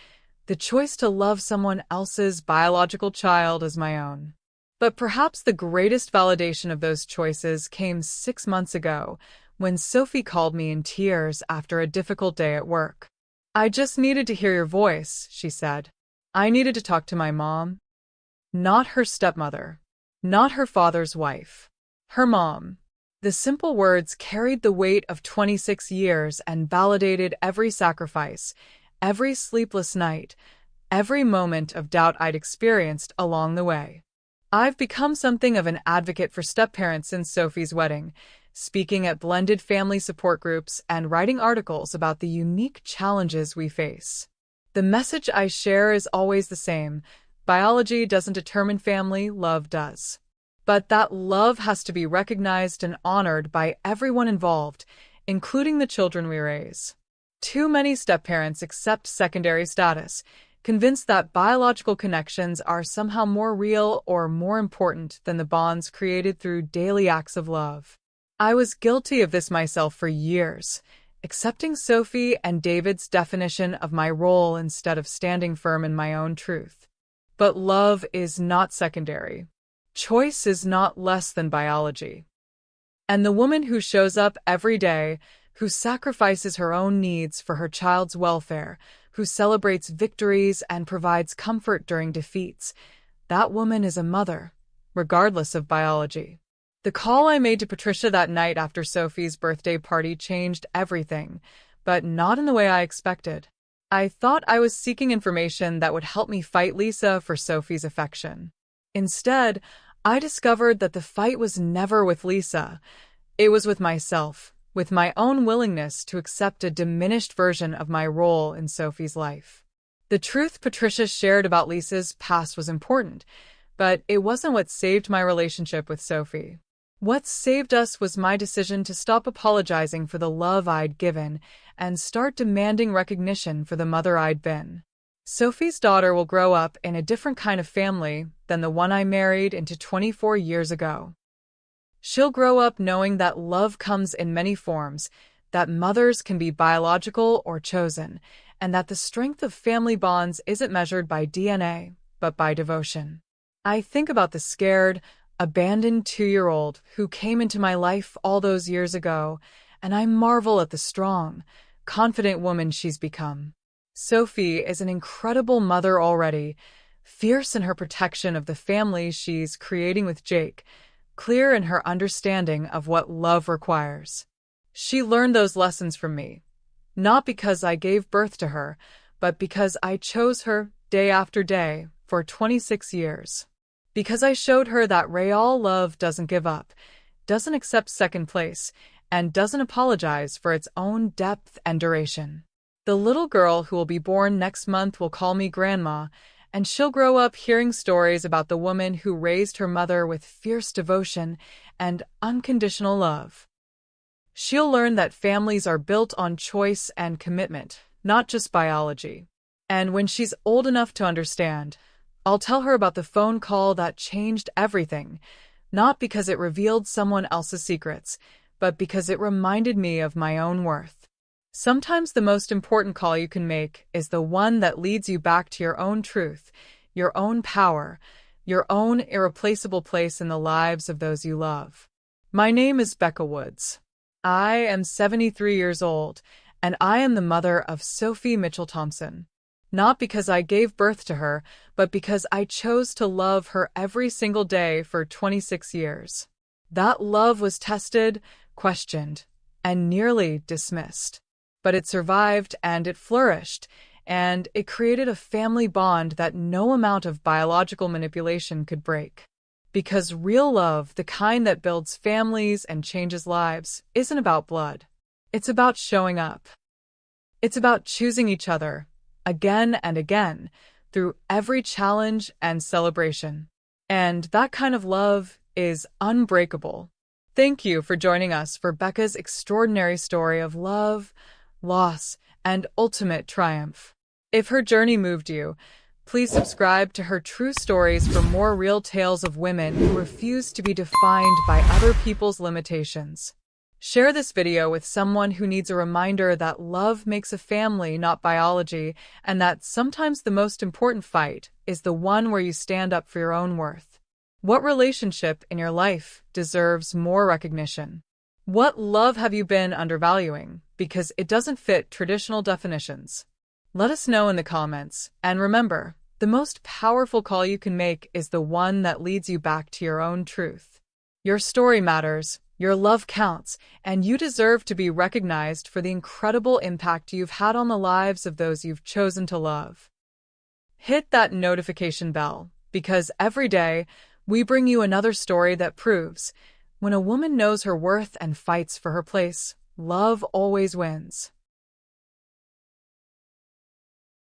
the choice to love someone else's biological child as my own. But perhaps the greatest validation of those choices came 6 months ago, when Sophie called me in tears after a difficult day at work. "I just needed to hear your voice," she said. "I needed to talk to my mom." Not her stepmother. Not her father's wife. Her mom. The simple words carried the weight of 26 years and validated every sacrifice, every sleepless night, every moment of doubt I'd experienced along the way. I've become something of an advocate for stepparents since Sophie's wedding, speaking at blended family support groups and writing articles about the unique challenges we face. The message I share is always the same: biology doesn't determine family, love does. But that love has to be recognized and honored by everyone involved, including the children we raise. Too many stepparents accept secondary status, convinced that biological connections are somehow more real or more important than the bonds created through daily acts of love. I was guilty of this myself for years, accepting Sophie and David's definition of my role instead of standing firm in my own truth. But love is not secondary. Choice is not less than biology. And the woman who shows up every day, who sacrifices her own needs for her child's welfare, who celebrates victories and provides comfort during defeats, that woman is a mother, regardless of biology. The call I made to Patricia that night after Sophie's birthday party changed everything, but not in the way I expected. I thought I was seeking information that would help me fight Lisa for Sophie's affection. Instead, I discovered that the fight was never with Lisa. It was with myself, with my own willingness to accept a diminished version of my role in Sophie's life. The truth Patricia shared about Lisa's past was important, but it wasn't what saved my relationship with Sophie. What saved us was my decision to stop apologizing for the love I'd given and start demanding recognition for the mother I'd been. Sophie's daughter will grow up in a different kind of family than the one I married into 24 years ago. She'll grow up knowing that love comes in many forms, that mothers can be biological or chosen, and that the strength of family bonds isn't measured by DNA, but by devotion. I think about the scared, abandoned 2-year-old who came into my life all those years ago, and I marvel at the strong, confident woman she's become. Sophie is an incredible mother already, fierce in her protection of the family she's creating with Jake, clear in her understanding of what love requires. She learned those lessons from me, not because I gave birth to her, but because I chose her day after day for 26 years. Because I showed her that real love doesn't give up, doesn't accept second place, and doesn't apologize for its own depth and duration. The little girl who will be born next month will call me Grandma, and she'll grow up hearing stories about the woman who raised her mother with fierce devotion and unconditional love. She'll learn that families are built on choice and commitment, not just biology. And when she's old enough to understand, I'll tell her about the phone call that changed everything, not because it revealed someone else's secrets, but because it reminded me of my own worth. Sometimes the most important call you can make is the one that leads you back to your own truth, your own power, your own irreplaceable place in the lives of those you love. My name is Becca Woods. I am 73 years old, and I am the mother of Sophie Mitchell-Thompson. Not because I gave birth to her, but because I chose to love her every single day for 26 years. That love was tested, questioned, and nearly dismissed. But it survived and it flourished, and it created a family bond that no amount of biological manipulation could break. Because real love, the kind that builds families and changes lives, isn't about blood. It's about showing up. It's about choosing each other, again and again, through every challenge and celebration. And that kind of love is unbreakable. Thank you for joining us for Becca's extraordinary story of love, loss, and ultimate triumph. If her journey moved you, please subscribe to her true stories for more real tales of women who refuse to be defined by other people's limitations. Share this video with someone who needs a reminder that love makes a family, not biology, and that sometimes the most important fight is the one where you stand up for your own worth. What relationship in your life deserves more recognition? What love have you been undervaluing because it doesn't fit traditional definitions? Let us know in the comments, and remember, the most powerful call you can make is the one that leads you back to your own truth. Your story matters, your love counts, and you deserve to be recognized for the incredible impact you've had on the lives of those you've chosen to love. Hit that notification bell, because every day we bring you another story that proves when a woman knows her worth and fights for her place, love always wins.